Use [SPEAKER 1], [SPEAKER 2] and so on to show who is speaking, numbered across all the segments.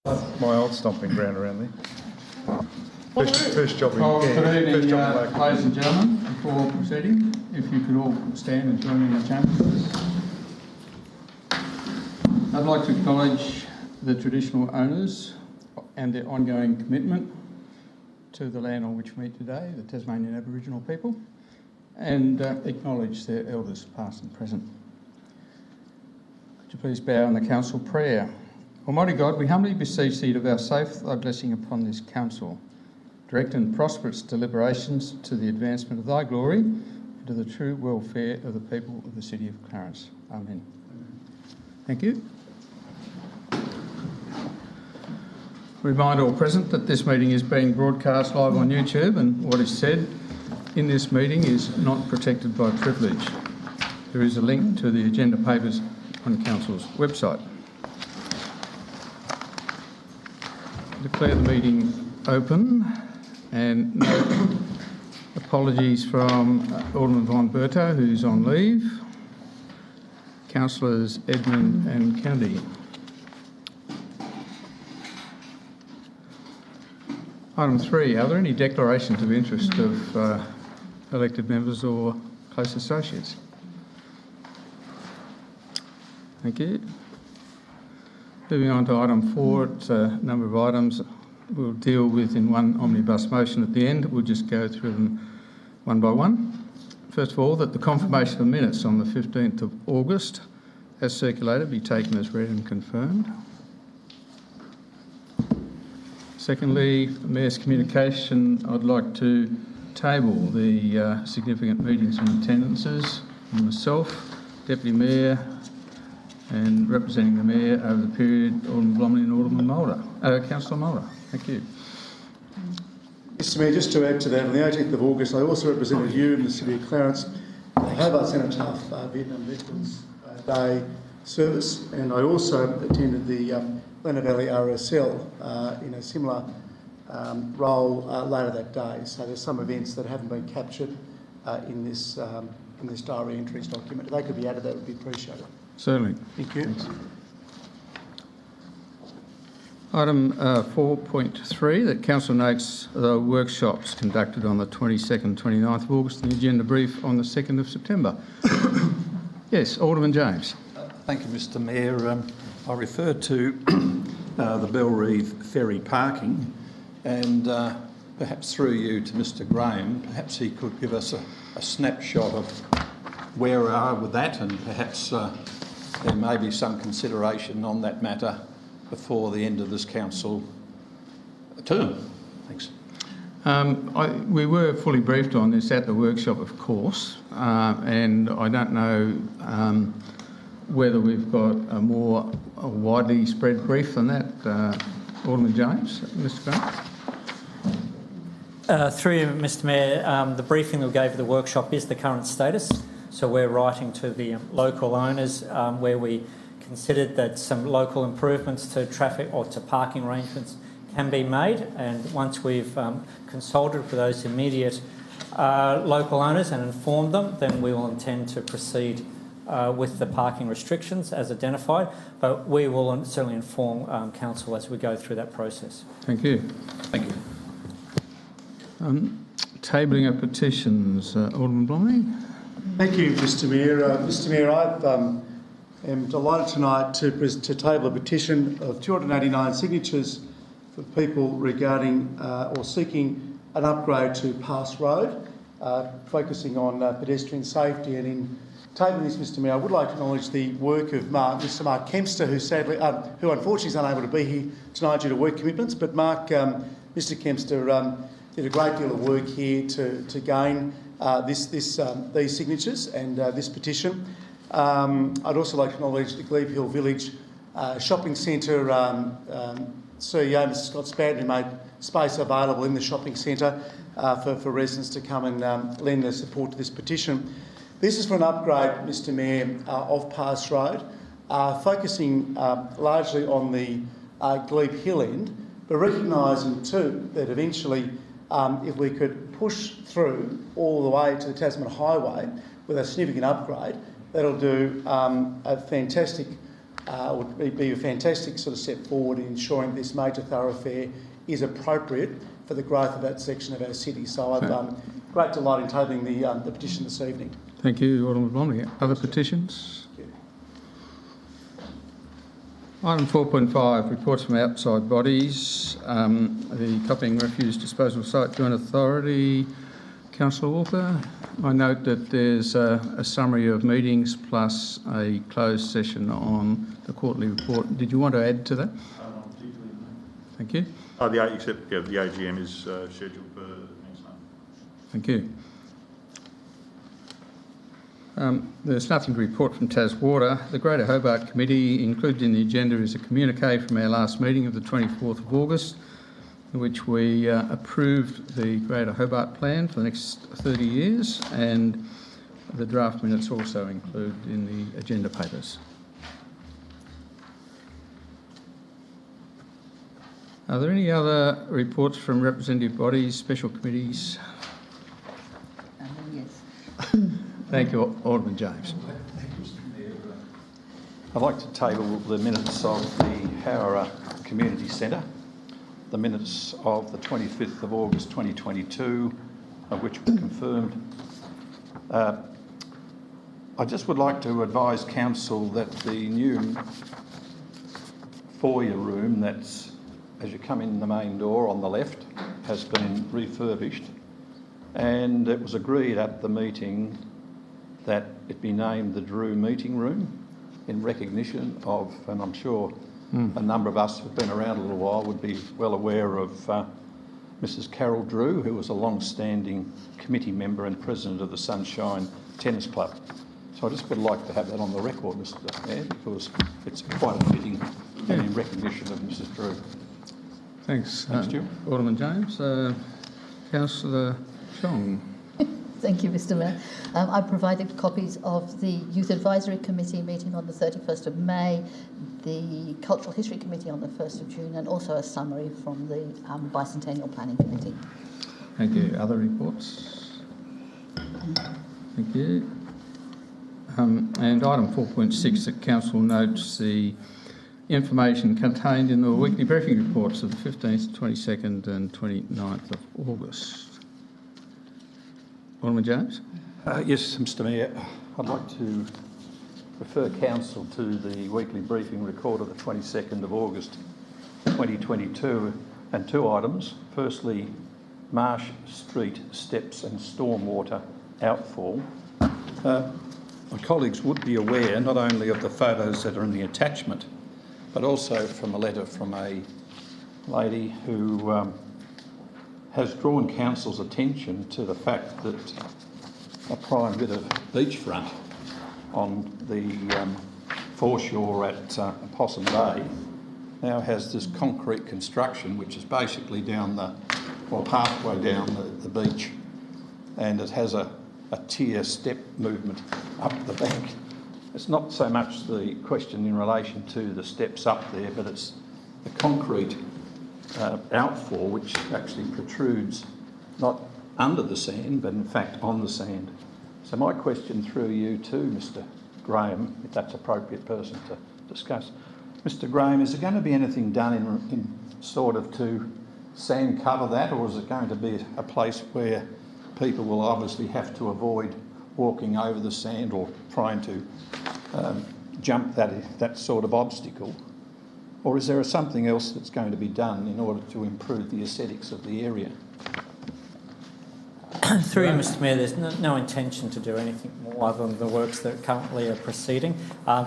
[SPEAKER 1] My old stomping ground around there. First job in
[SPEAKER 2] Good evening, ladies and gentlemen. Before proceeding, if you could all stand and join me in the chamber, please. I'd like to acknowledge the traditional owners and their ongoing commitment to the land on which we meet today, the Tasmanian Aboriginal people, and acknowledge their elders past and present. Could you please bow in the council prayer? Almighty God, we humbly beseech thee to vouchsafe thy blessing upon this council. Direct and prosperous deliberations to the advancement of thy glory and to the true welfare of the people of the city of Clarence. Amen. Thank you. Remind all present that this meeting is being broadcast live on YouTube, and what is said in this meeting is not protected by privilege. There is a link to the agenda papers on Council's website. Declare the meeting open, and note apologies from Alderman Von Berto, who's on leave, Councillors Edmund and Kennedy. Item 3, are there any declarations of interest of elected members or close associates? Thank you. Moving on to item 4, it's a number of items we'll deal with in one omnibus motion at the end. We'll just go through them one by one. First of all, that the confirmation of minutes on the 15th of August as circulated be taken as read and confirmed. Secondly, Mayor's communication, I'd like to table the significant meetings and attendances from myself, Deputy Mayor, and representing the Mayor over the period, Alderman Blomley and Alderman Mulder. Councillor Mulder, thank you.
[SPEAKER 3] Mr Mayor, just to add to that, on the 18th of August I also represented you in the City of Clarence, the Hobart Cenotaph Vietnam Veterans Day service, and I also attended the Leonard Valley RSL in a similar role later that day. So there's some events that haven't been captured in this diary entries document. If they could be added, that would be appreciated.
[SPEAKER 2] Certainly.
[SPEAKER 3] Thank you.
[SPEAKER 2] Thanks. Item 4.3, that Council notes the workshops conducted on the 22nd, 29th of August and the agenda brief on the 2nd of September. Yes, Alderman James.
[SPEAKER 4] Thank you, Mr Mayor. I referred to the Bellreeve ferry parking, and perhaps through you to Mr Graham, perhaps he could give us a snapshot of where we are with that, and perhaps there may be some consideration on that matter before the end of this council term. Thanks.
[SPEAKER 2] We were fully briefed on this at the workshop, of course, and I don't know whether we've got a more widely spread brief than that. Alderman James, Mr Graham.
[SPEAKER 5] Through you, Mr Mayor, the briefing that we gave at the workshop is the current status. So we're writing to the local owners where we considered that some local improvements to traffic or to parking arrangements can be made, and once we've consulted with those immediate local owners and informed them, then we will intend to proceed with the parking restrictions as identified, but we will certainly inform Council as we go through that process.
[SPEAKER 2] Thank you.
[SPEAKER 4] Thank you.
[SPEAKER 2] Tabling of petitions, Alderman Blomley.
[SPEAKER 3] Thank you, Mr Mayor. Mr Mayor, I am delighted tonight to table a petition of 289 signatures for people regarding or seeking an upgrade to Pass Road, focusing on pedestrian safety. And in tabling this, Mr Mayor, I would like to acknowledge the work of Mr Mark Kempster, who unfortunately is unable to be here tonight due to work commitments. But Mr Kempster did a great deal of work here to gain these signatures and this petition. I'd also like to acknowledge the Glebe Hill Village Shopping Centre CEO, Mr Scott Spadden, who made space available in the shopping centre for residents to come and lend their support to this petition. This is for an upgrade, Mr Mayor, of Pass Road, focusing largely on the Glebe Hill end, but recognising too that eventually if we could push through all the way to the Tasman Highway with a significant upgrade, that'll do a fantastic would be a fantastic sort of step forward in ensuring this major thoroughfare is appropriate for the growth of that section of our city. So I've great delight in tabling the petition this evening.
[SPEAKER 2] Thank you, Alderman Blomley. Other petitions? Item 4.5, reports from outside bodies. The Copping Refuse Disposal Site Joint Authority. Councillor Walker, I note that there's a summary of meetings plus a closed session on the quarterly report. Did you want to add to that? Thank you.
[SPEAKER 1] The AGM is scheduled for next month.
[SPEAKER 2] Thank you. There's nothing to report from Water. The Greater Hobart Committee, included in the agenda is a communique from our last meeting of the 24th of August, in which we approved the Greater Hobart Plan for the next 30 years, and the draft minutes also included in the agenda papers. Are there any other reports from representative bodies, special committees?
[SPEAKER 6] Yes.
[SPEAKER 2] Thank you, Alderman James.
[SPEAKER 4] I'd like to table the minutes of the Harrah Community Centre, the minutes of the 25th of August 2022, of which were confirmed. I just would like to advise Council that the new foyer room that's, as you come in the main door on the left, has been refurbished, and it was agreed at the meeting that it be named the Drew Meeting Room in recognition of, and I'm sure a number of us who've been around a little while would be well aware of Mrs. Carol Drew, who was a long-standing committee member and president of the Sunshine Tennis Club. So I just would like to have that on the record, Mr. Mayor, because it's quite a fitting and in recognition of Mrs. Drew.
[SPEAKER 2] Thanks,
[SPEAKER 4] Stuart.
[SPEAKER 2] Alderman James. Councillor Chong.
[SPEAKER 6] Thank you, Mr. Mayor. I provided copies of the Youth Advisory Committee meeting on the 31st of May, the Cultural History Committee on the 1st of June, and also a summary from the Bicentennial Planning Committee.
[SPEAKER 2] Thank you. Other reports? Thank you. And item 4.6, that Council notes the information contained in the weekly briefing reports of the 15th, 22nd and 29th of August. Alderman James?
[SPEAKER 4] Yes, Mr. Mayor. I'd like to refer Council to the weekly briefing record of the 22nd of August 2022 and two items. Firstly, Marsh Street steps and stormwater outfall. My colleagues would be aware not only of the photos that are in the attachment, but also from a letter from a lady who has drawn Council's attention to the fact that a prime bit of beachfront on the foreshore at Opossum Bay now has this concrete construction which is basically down the, well, halfway down the beach, and it has a tier step movement up the bank. It's not so much the question in relation to the steps up there, but it's the concrete outfall which actually protrudes not under the sand but in fact on the sand. So my question through you to Mr. Graham, if that's appropriate person to discuss. Mr. Graham, is there going to be anything done in sort of to sand cover that, or is it going to be a place where people will obviously have to avoid walking over the sand or trying to jump that sort of obstacle? Or is there something else that's going to be done in order to improve the aesthetics of the area?
[SPEAKER 5] Through you, Mr. Mayor, there's no intention to do anything more other than the works that currently are proceeding.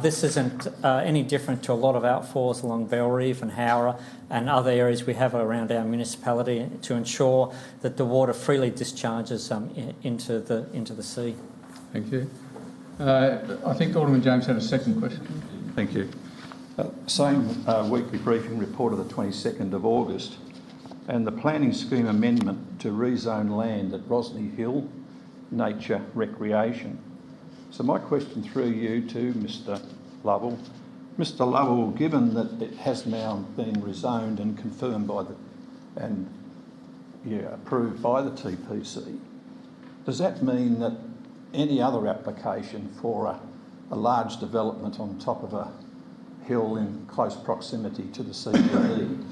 [SPEAKER 5] This isn't any different to a lot of outfalls along Bell Reef and Harrah and other areas we have around our municipality to ensure that the water freely discharges into the sea.
[SPEAKER 2] Thank you. I think Alderman James had a second question.
[SPEAKER 4] Thank you. Same weekly briefing report of the 22nd of August, and the planning scheme amendment to rezone land at Rosny Hill, nature recreation. So my question through you to Mr. Lovell. Mr. Lovell, given that it has now been rezoned and confirmed by approved by the TPC, does that mean that any other application for a large development on top of a hill in close proximity to the CBD.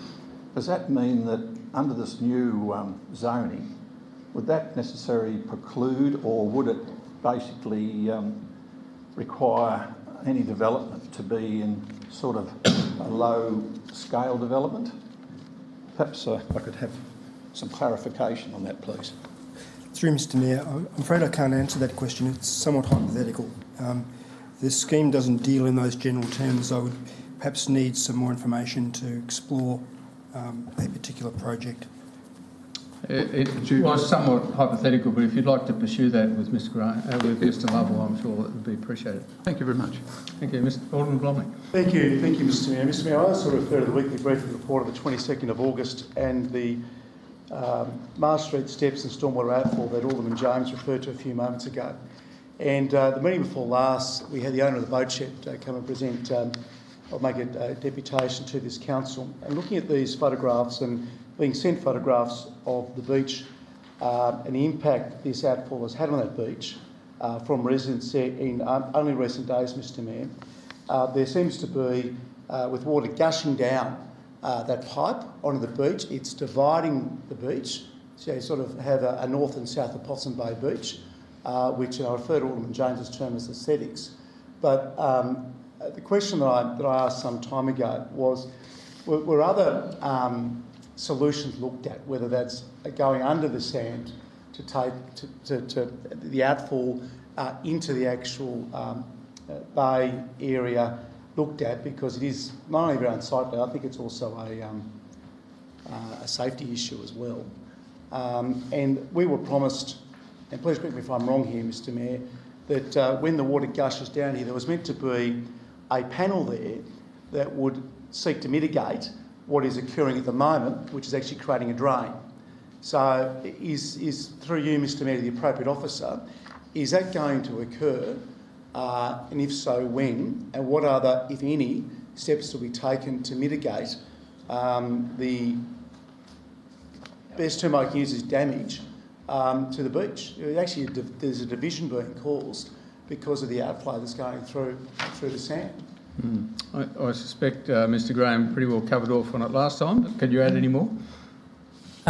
[SPEAKER 4] Does that mean that under this new zoning, would that necessarily preclude, or would it basically require any development to be in sort of a low-scale development? Perhaps I could have some clarification on that, please.
[SPEAKER 7] Through Mr Mayor, I'm afraid I can't answer that question. It's somewhat hypothetical. The scheme doesn't deal in those general terms. I would perhaps need some more information to explore a particular project.
[SPEAKER 2] It was somewhat hypothetical, but if you'd like to pursue that with Mr. Mr. Lovell, I'm sure that would be appreciated.
[SPEAKER 4] Thank you very much.
[SPEAKER 2] Thank you, Mr. Alderman Blomley.
[SPEAKER 3] Thank you, Mr Mayor. Mr Mayor, I also refer to the weekly briefing report of the 22nd of August and the Marsh Street steps and stormwater outfall that Alderman James referred to a few moments ago. And the meeting before last, we had the owner of the boat shed come and present, I'll make a deputation to this council. And looking at these photographs and being sent photographs of the beach and the impact this outfall has had on that beach from residents there in only recent days, Mr Mayor, there seems to be, with water gushing down that pipe onto the beach, it's dividing the beach. So you sort of have a north and south Opossum Bay beach, which I refer to Alderman James's term as aesthetics. But the question that I asked some time ago was, were other solutions looked at, whether that's going under the sand to take to the outfall into the actual bay area looked at, because it is not only very unsightly, I think it's also a safety issue as well. And we were promised, and please correct me if I'm wrong here, Mr Mayor, that when the water gushes down here, there was meant to be a panel there that would seek to mitigate what is occurring at the moment, which is actually creating a drain. So is through you, Mr Mayor, the appropriate officer, is that going to occur? And if so, when? And what other, if any, steps will be taken to mitigate the best term I can use is damage to the beach? Actually, there's a division being caused because of the outflow that's going through the sand.
[SPEAKER 2] I suspect Mr. Graham pretty well covered off on it last time, but could you add any more?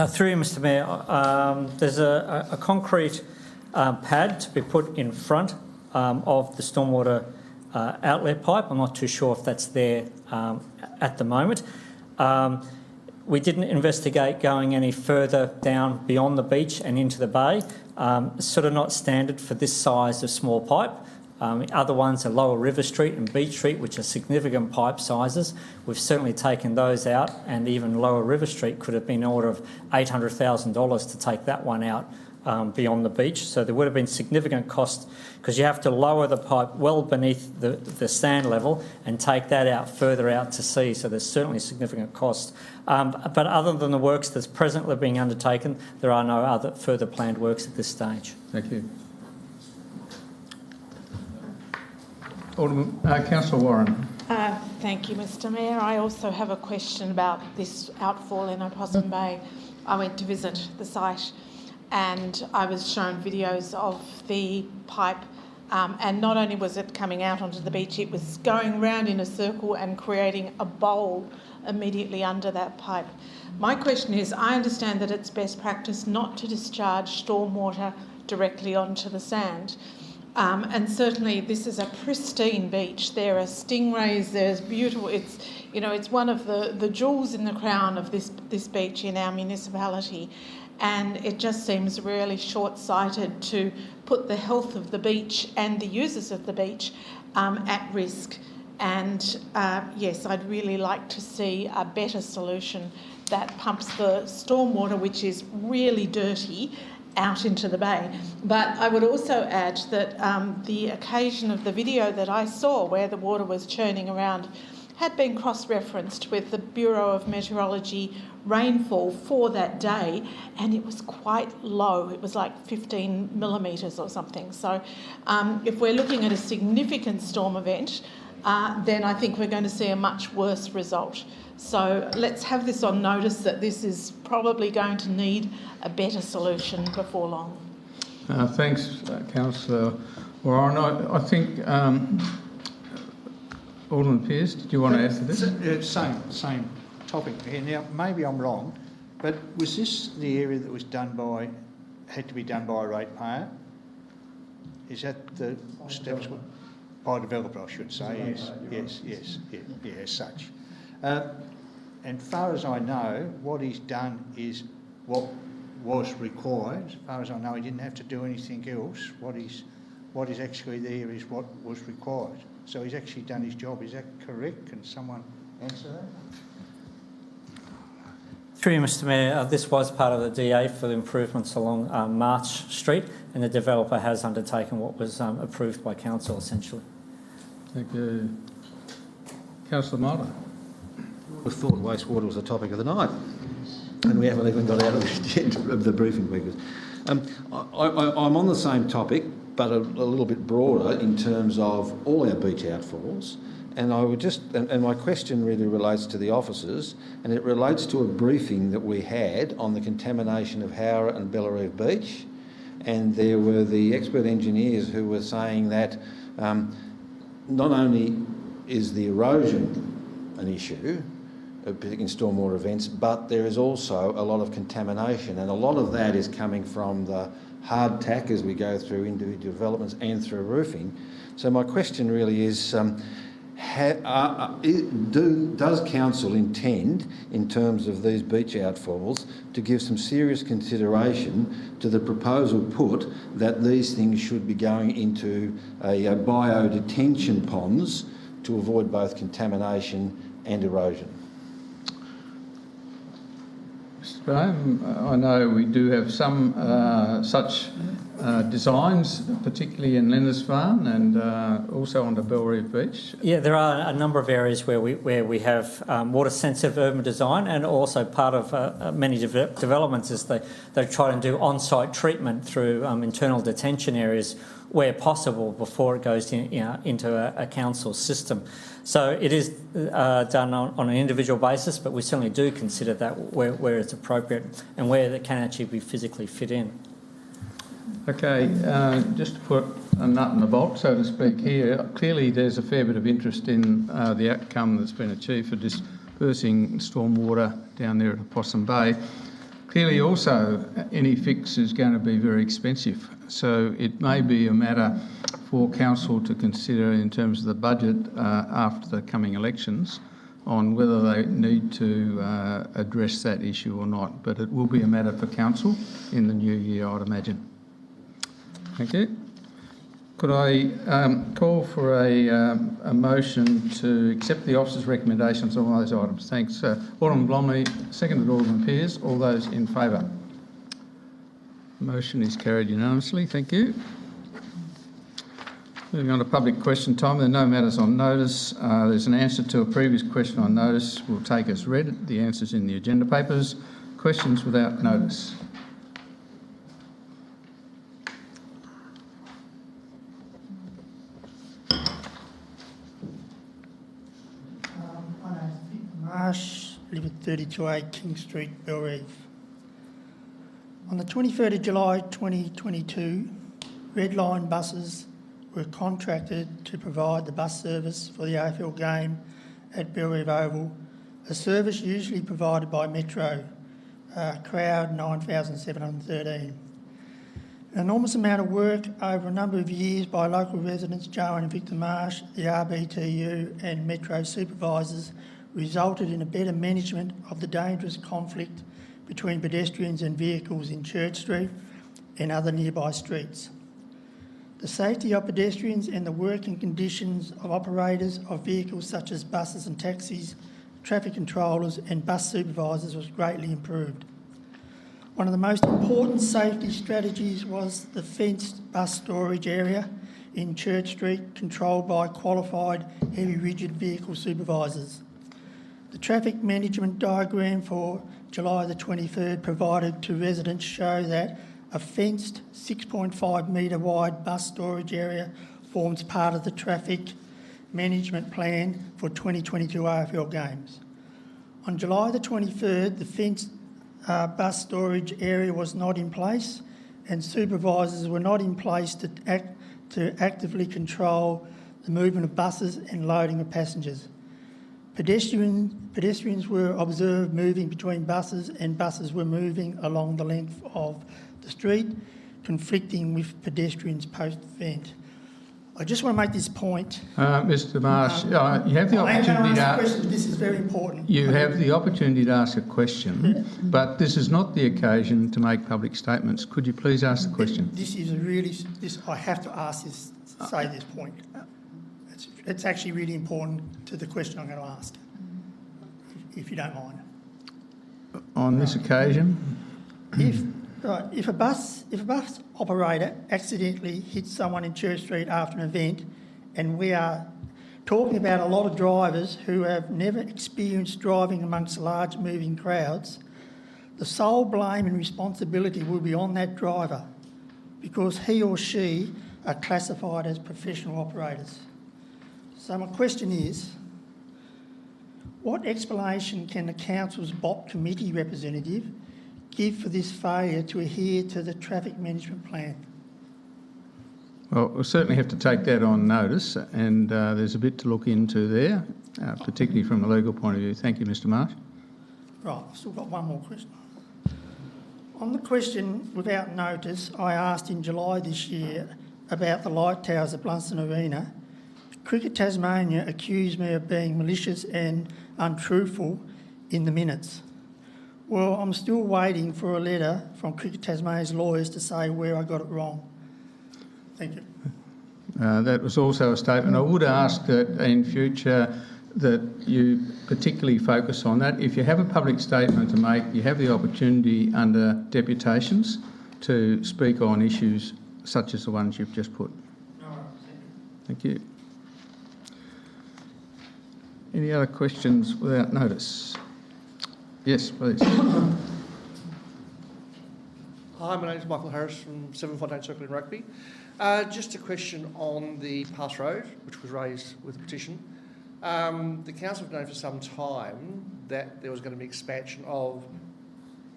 [SPEAKER 5] Through you, Mr Mayor, there's a concrete pad to be put in front of the stormwater outlet pipe. I'm not too sure if that's there at the moment. We didn't investigate going any further down beyond the beach and into the bay. It's sort of not standard for this size of small pipe. Other ones are Lower River Street and Beach Street, which are significant pipe sizes. We've certainly taken those out, and even Lower River Street could have been an order of $800,000 to take that one out beyond the beach. So there would have been significant cost, because you have to lower the pipe well beneath the sand level and take that out further out to sea. So there's certainly significant cost. But other than the works that's presently being undertaken, there are no other further planned works at this stage.
[SPEAKER 2] Thank you. Councillor Warren.
[SPEAKER 8] Thank you, Mr Mayor. I also have a question about this outfall in Opossum Bay. I went to visit the site and I was shown videos of the pipe, and not only was it coming out onto the beach, it was going round in a circle and creating a bowl immediately under that pipe. My question is, I understand that it's best practice not to discharge stormwater directly onto the sand. And certainly this is a pristine beach. There are stingrays, there's beautiful, it's one of the jewels in the crown of this beach in our municipality. And it just seems really short-sighted to put the health of the beach and the users of the beach at risk. And yes, I'd really like to see a better solution that pumps the stormwater, which is really dirty, out into the bay. But I would also add that the occasion of the video that I saw where the water was churning around had been cross-referenced with the Bureau of Meteorology rainfall for that day, and it was quite low. It was like 15 millimetres or something. So if we're looking at a significant storm event, then I think we're going to see a much worse result. So let's have this on notice that this is probably going to need a better solution before long.
[SPEAKER 2] Thanks, Councillor Warren. I think Alderman Pearce, did you want to add to this?
[SPEAKER 4] Same topic here. Now, maybe I'm wrong, but was this the area that was had to be done by a ratepayer? Is that the steps by a developer, I should say? Yes, as such. And far as I know, what he's done is what was required. As far as I know, he didn't have to do anything else. What is actually there is what was required. So he's actually done his job. Is that correct? Can someone answer that?
[SPEAKER 5] Through you, Mr Mayor, this was part of the DA for the improvements along Marsh Street, and the developer has undertaken what was approved by council, essentially.
[SPEAKER 2] Thank you. Councillor Myler.
[SPEAKER 9] I thought wastewater was the topic of the night, and we haven't even got out of the end of the briefing because I'm on the same topic, but a little bit broader in terms of all our beach outfalls. And I would and my question really relates to the officers, and it relates to a briefing that we had on the contamination of Harrah and Bellareve Beach. And there were the expert engineers who were saying that not only is the erosion an issue, particularly in stormwater events, but there is also a lot of contamination, and a lot of that is coming from the hard tack as we go through individual developments and through roofing. So my question really is, does council intend, in terms of these beach outfalls, to give some serious consideration to the proposal put that these things should be going into a bio-detention ponds to avoid both contamination and erosion?
[SPEAKER 2] Mr Graham, I know we do have some such designs, particularly in Lindisfarne and also on the Bellareve Beach.
[SPEAKER 5] Yeah, there are a number of areas where we have water-sensitive urban design, and also part of many developments is they try and do on-site treatment through internal detention areas where possible before it goes into a council system. So it is done on an individual basis, but we certainly do consider that where it's appropriate and where it can actually be physically fit in.
[SPEAKER 2] Okay, just to put a nut in the box, so to speak here, clearly there's a fair bit of interest in the outcome that's been achieved for dispersing stormwater down there at Opossum Bay. Clearly also any fix is going to be very expensive, so it may be a matter for council to consider in terms of the budget after the coming elections on whether they need to address that issue or not, but it will be a matter for council in the new year, I'd imagine. Thank you. Could I call for a motion to accept the officer's recommendations on those items? Thanks. Alderman Blomley, seconded Alderman Pearce. All those in favour? Motion is carried unanimously. Thank you. Moving on to public question time. There are no matters on notice. There's an answer to a previous question on notice. We'll take as read. The answer's in the agenda papers. Questions without notice.
[SPEAKER 10] Marsh, live at 32A King Street, Bellareve. On the 23rd of July 2022, Red Line buses were contracted to provide the bus service for the AFL game at Bellareve Oval, a service usually provided by Metro, crowd 9,713. An enormous amount of work over a number of years by local residents Joe and Victor Marsh, the RBTU and Metro supervisors resulted in a better management of the dangerous conflict between pedestrians and vehicles in Church Street and other nearby streets. The safety of pedestrians and the working conditions of operators of vehicles such as buses and taxis, traffic controllers and bus supervisors was greatly improved. One of the most important safety strategies was the fenced bus storage area in Church Street, controlled by qualified heavy rigid vehicle supervisors. The traffic management diagram for July the 23rd provided to residents show that a fenced 6.5 metre wide bus storage area forms part of the traffic management plan for 2022 AFL games. On July the 23rd, the fenced bus storage area was not in place and supervisors were not in place to actively control the movement of buses and loading of passengers. Pedestrians were observed moving between buses and buses were moving along the length of the street, conflicting with pedestrians post-event. I just want to make this point.
[SPEAKER 2] Mr Marsh, you have the opportunity to ask.
[SPEAKER 10] This is very important.
[SPEAKER 2] You have the opportunity to ask a question, but this is not the occasion to make public statements. Could you please ask the question?
[SPEAKER 10] I have to ask this, say this point. It's actually really important to the question I'm going to ask, if you don't mind.
[SPEAKER 2] On this occasion?
[SPEAKER 10] If a bus operator accidentally hits someone in Church Street after an event, and we are talking about a lot of drivers who have never experienced driving amongst large moving crowds, the sole blame and responsibility will be on that driver because he or she are classified as professional operators. So my question is, what explanation can the Council's BOP committee representative give for this failure to adhere to the traffic management plan?
[SPEAKER 2] Well, we'll certainly have to take that on notice, and there's a bit to look into there, particularly from a legal point of view. Thank you, Mr Marsh.
[SPEAKER 10] Right, I've still got one more question. On the question without notice, I asked in July this year about the light towers at Blunston Arena. Cricket Tasmania accused me of being malicious and untruthful in the minutes. Well, I'm still waiting for a letter from Cricket Tasmania's lawyers to say where I got it wrong. Thank you.
[SPEAKER 2] That was also a statement. I would ask that in future that you particularly focus on that. If you have a public statement to make, you have the opportunity under deputations to speak on issues such as the ones you've just put. Thank you. Any other questions without notice? Yes, please.
[SPEAKER 11] Hi, my name is Michael Harris from 7 Fontaine Circle in Rugby. Just a question on the Pass Road, which was raised with the petition. The council have known for some time that there was going to be expansion of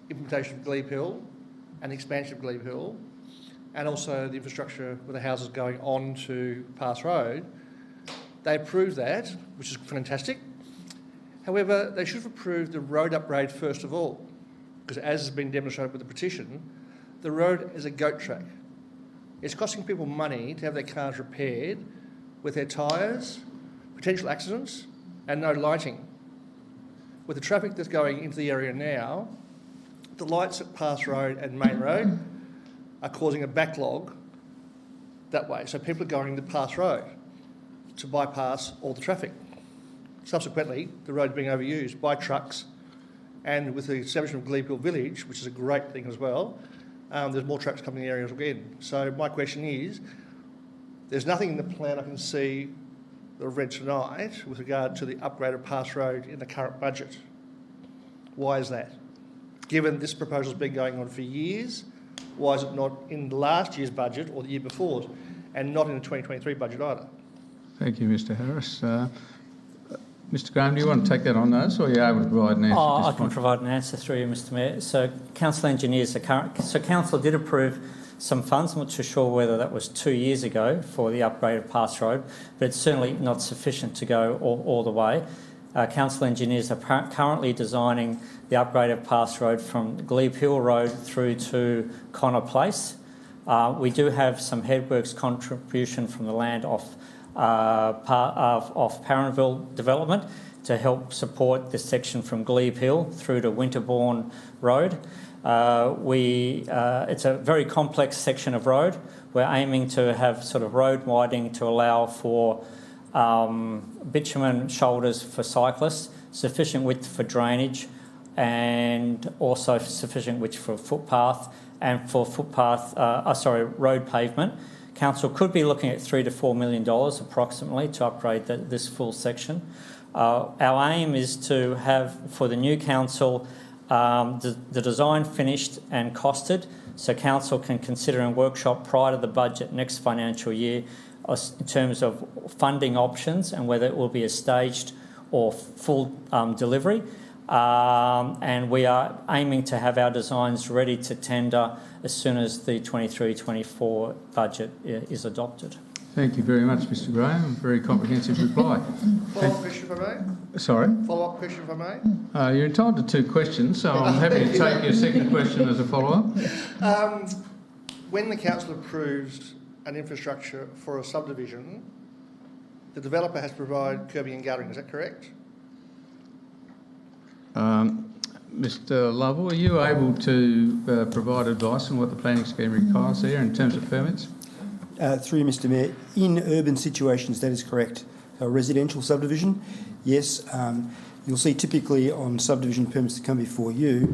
[SPEAKER 11] implementation of Glebe Hill and expansion of Glebe Hill, and also the infrastructure with the houses going on to Pass Road. They approved that, which is fantastic. However, they should have approved the road upgrade first of all, because as has been demonstrated with the petition, the road is a goat track. It's costing people money to have their cars repaired with their tyres, potential accidents, and no lighting. With the traffic that's going into the area now, the lights at Pass Road and Main Road are causing a backlog that way. So people are going to Pass Road to bypass all the traffic. Subsequently, the road being overused by trucks, and with the establishment of Glebe Hill Village, which is a great thing as well, there's more trucks coming in the area again. So my question is, there's nothing in the plan I can see that I've read tonight with regard to the upgrade of Pass Road in the current budget. Why is that? Given this proposal's been going on for years, why is it not in last year's budget or the year before, and not in the 2023 budget either?
[SPEAKER 2] Thank you, Mr Harris. Mr Graham, do you want to take that on notice, or are you able to provide an answer at this
[SPEAKER 5] I can
[SPEAKER 2] point?
[SPEAKER 5] provide an answer through you, Mr Mayor. So council engineers are current. So council did approve some funds. I'm not too sure whether that was 2 years ago for the upgrade of Pass Road, but it's certainly not sufficient to go all the way. Council engineers are currently designing the upgrade of Pass Road from Glebe Hill Road through to Connor Place. We do have some headworks contribution from the land off Parranville development to help support this section from Glebe Hill through to Winterbourne Road. It's a very complex section of road. We're aiming to have sort of road widening to allow for bitumen shoulders for cyclists, sufficient width for drainage, and also sufficient width for footpath and for road pavement. Council could be looking at $3 to $4 million approximately to upgrade this full section. Our aim is to have, for the new council, the design finished and costed, so council can consider in workshop prior to the budget next financial year in terms of funding options and whether it will be a staged or full delivery. And we are aiming to have our designs ready to tender as soon as the 23-24 budget is adopted.
[SPEAKER 2] Thank you very much, Mr Graham. Very comprehensive reply.
[SPEAKER 11] Follow-up question, if I may?
[SPEAKER 2] Sorry?
[SPEAKER 11] Follow-up question, if I may?
[SPEAKER 2] You're entitled to 2 questions, so I'm happy to take your second question as a follow-up.
[SPEAKER 11] When the council approves an infrastructure for a subdivision, the developer has to provide curbing and guttering, is that correct?
[SPEAKER 2] Mr Lovell, are you able to provide advice on what the planning scheme requires there in terms of permits?
[SPEAKER 7] Through you, Mr Mayor, in urban situations, that is correct. A residential subdivision, yes. You'll see typically on subdivision permits that come before you,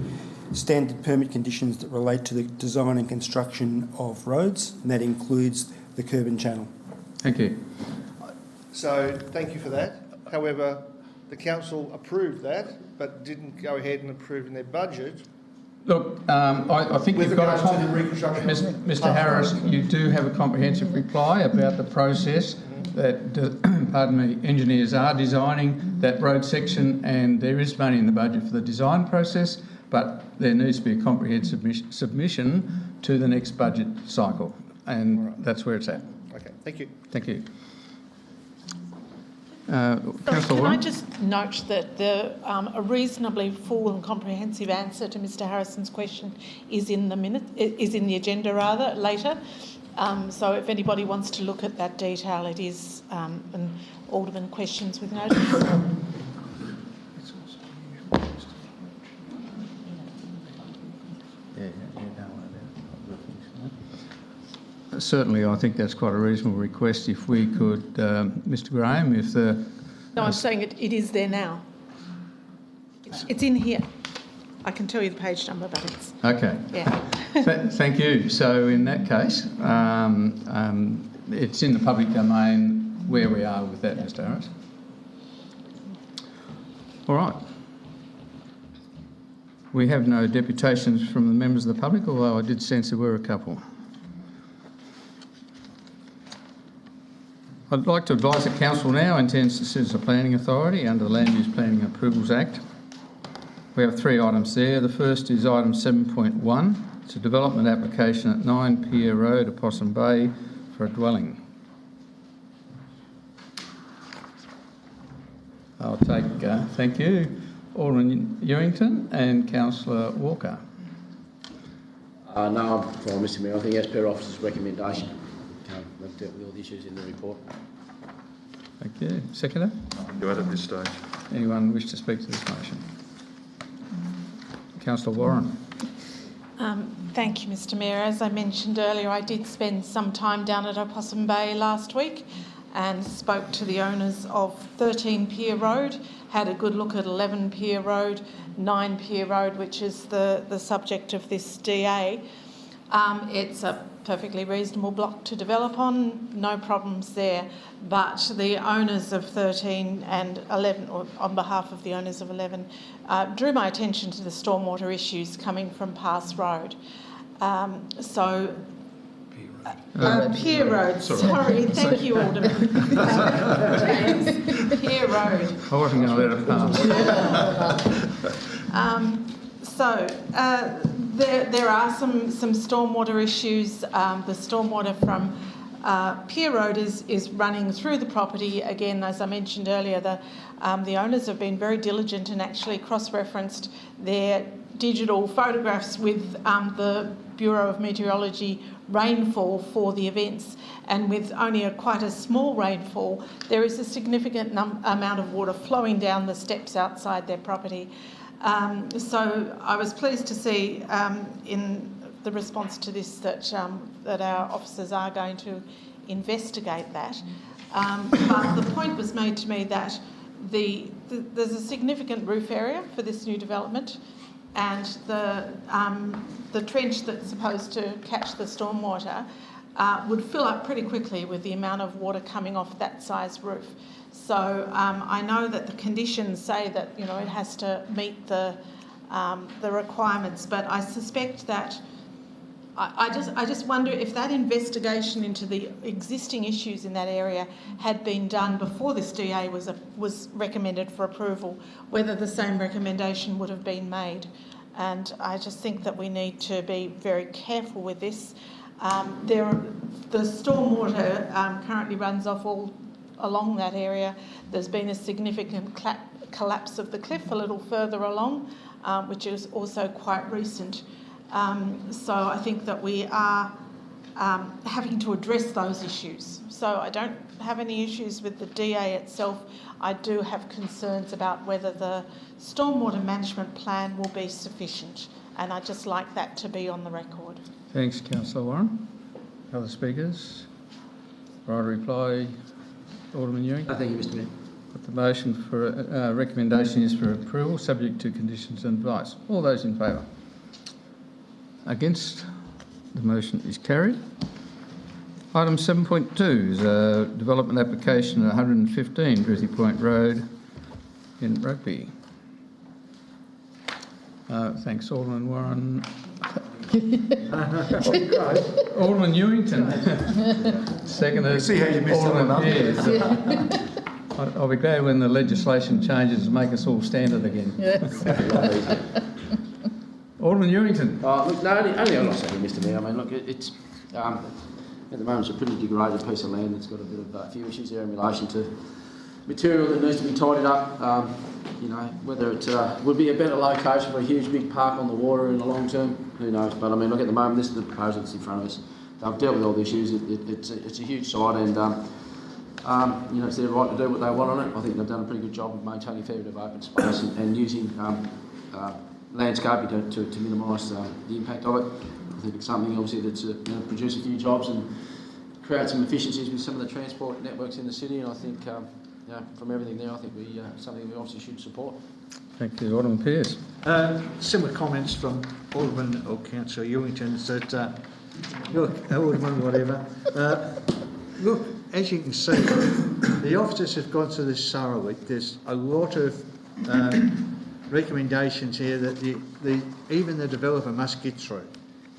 [SPEAKER 7] standard permit conditions that relate to the design and construction of roads, and that includes the curb and channel.
[SPEAKER 2] Thank you.
[SPEAKER 11] So thank you for that. However, the council approved that but didn't go ahead and approve in their budget.
[SPEAKER 2] Look, I think
[SPEAKER 11] With
[SPEAKER 2] you've got
[SPEAKER 11] regards to the reconstruction of
[SPEAKER 2] Mr Harris, you do have a comprehensive reply about the process that, engineers are designing that road section, and there is money in the budget for the design process, but there needs to be a comprehensive submission to the next budget cycle, and that's where it's at.
[SPEAKER 11] Okay, thank you.
[SPEAKER 2] Thank you.
[SPEAKER 8] Can I just note that a reasonably full and comprehensive answer to Mr Harrison's question is in the agenda later. So if anybody wants to look at that detail, it is an Alderman questions with notice.
[SPEAKER 2] Certainly, I think that's quite a reasonable request. If we could, Mr Graham, if the...
[SPEAKER 8] No, I'm saying it is there now. It's in here. I can tell you the page number, but it's...
[SPEAKER 2] Okay.
[SPEAKER 8] Yeah.
[SPEAKER 2] Thank you. So in that case, it's in the public domain where we are with that, Mr Harris. All right. We have no deputations from the members of the public, although I did sense there were a couple. I'd like to advise that Council now intends to sit as a planning authority under the Land Use Planning and Approvals Act. We have 3 items there. The first is item 7.1. It's a development application at 9 Pier Road, Opossum Bay, for a dwelling. I'll take, thank you, Alderman Ewington and Councillor Walker.
[SPEAKER 12] No, I'm fine, Mr Mayor. I think as per officer's recommendation, we've dealt with all the issues in the report.
[SPEAKER 2] Thank you. Seconder?
[SPEAKER 1] Do it at this stage.
[SPEAKER 2] Anyone wish to speak to this motion? Councillor Warren.
[SPEAKER 8] Thank you, Mr Mayor. As I mentioned earlier, I did spend some time down at Opossum Bay last week and spoke to the owners of 13 Pier Road, had a good look at 11 Pier Road, 9 Pier Road, which is the subject of this DA. It's a perfectly reasonable block to develop on, no problems there, but the owners of 13 and 11, or on behalf of the owners of 11, drew my attention to the stormwater issues coming from Pass Road. Pier Road, sorry, thank you, Alderman. James, Pier Road.
[SPEAKER 2] I wasn't going to let it pass.
[SPEAKER 8] There are some stormwater issues. The stormwater from Pier Road is running through the property. Again, as I mentioned earlier, the owners have been very diligent and actually cross-referenced their digital photographs with the Bureau of Meteorology rainfall for the events, and with only quite a small rainfall, there is a significant amount of water flowing down the steps outside their property. So I was pleased to see in the response to this that our officers are going to investigate that. But the point was made to me that there's a significant roof area for this new development, and the trench that's supposed to catch the stormwater would fill up pretty quickly with the amount of water coming off that size roof. So I know that the conditions say that it has to meet the requirements, but I suspect that I just wonder if that investigation into the existing issues in that area had been done before this DA was recommended for approval, whether the same recommendation would have been made. And I just think that we need to be very careful with this. The stormwater currently runs off all along that area. There's been a significant collapse of the cliff a little further along, which is also quite recent. So I think that we are having to address those issues. So I don't have any issues with the DA itself. I do have concerns about whether the stormwater management plan will be sufficient, and I'd just like that to be on the record.
[SPEAKER 2] Thanks, Councillor Warren. Other speakers? Right, reply, Alderman Ewing.
[SPEAKER 12] Thank you, Mr Mayor.
[SPEAKER 2] But the motion for recommendation is for approval, subject to conditions and advice. All those in favour? Against? The motion is carried. Item 7.2 is a development application at 115 Drithy Point Road in Rugby. Thanks, Alderman Warren. Alderman Ewington. Seconded.
[SPEAKER 1] See how you missed that one up.
[SPEAKER 2] I'll be glad when the legislation changes to make us all standard again.
[SPEAKER 6] Yes.
[SPEAKER 2] Alderman Ewington.
[SPEAKER 12] Look, no, only I'm not saying, Mr Mayor. I mean, look, it's at the moment it's a pretty degraded piece of land that's got a bit of a few issues there in relation to material that needs to be tidied up. You know, whether it would be a better location for a huge big park on the water in the long term, who knows? But I mean, look, at the moment, this is the proposal that's in front of us. They've dealt with all the issues. It's a huge site, and you know, it's their right to do what they want on it. I think they've done a pretty good job of maintaining a fair bit of open space and using landscaping to minimise the impact of it. I think it's something obviously that's going to produce a few jobs and create some efficiencies with some of the transport networks in the city. And I think, you know, from everything there, I think something we obviously should support.
[SPEAKER 2] Thank you, Alderman Pearce.
[SPEAKER 9] Similar comments from Alderman or Councillor Ewington that look, Alderman, whatever. Look, as you can see, the officers have gone through this thoroughly. There's a lot of recommendations here that even the developer must get through.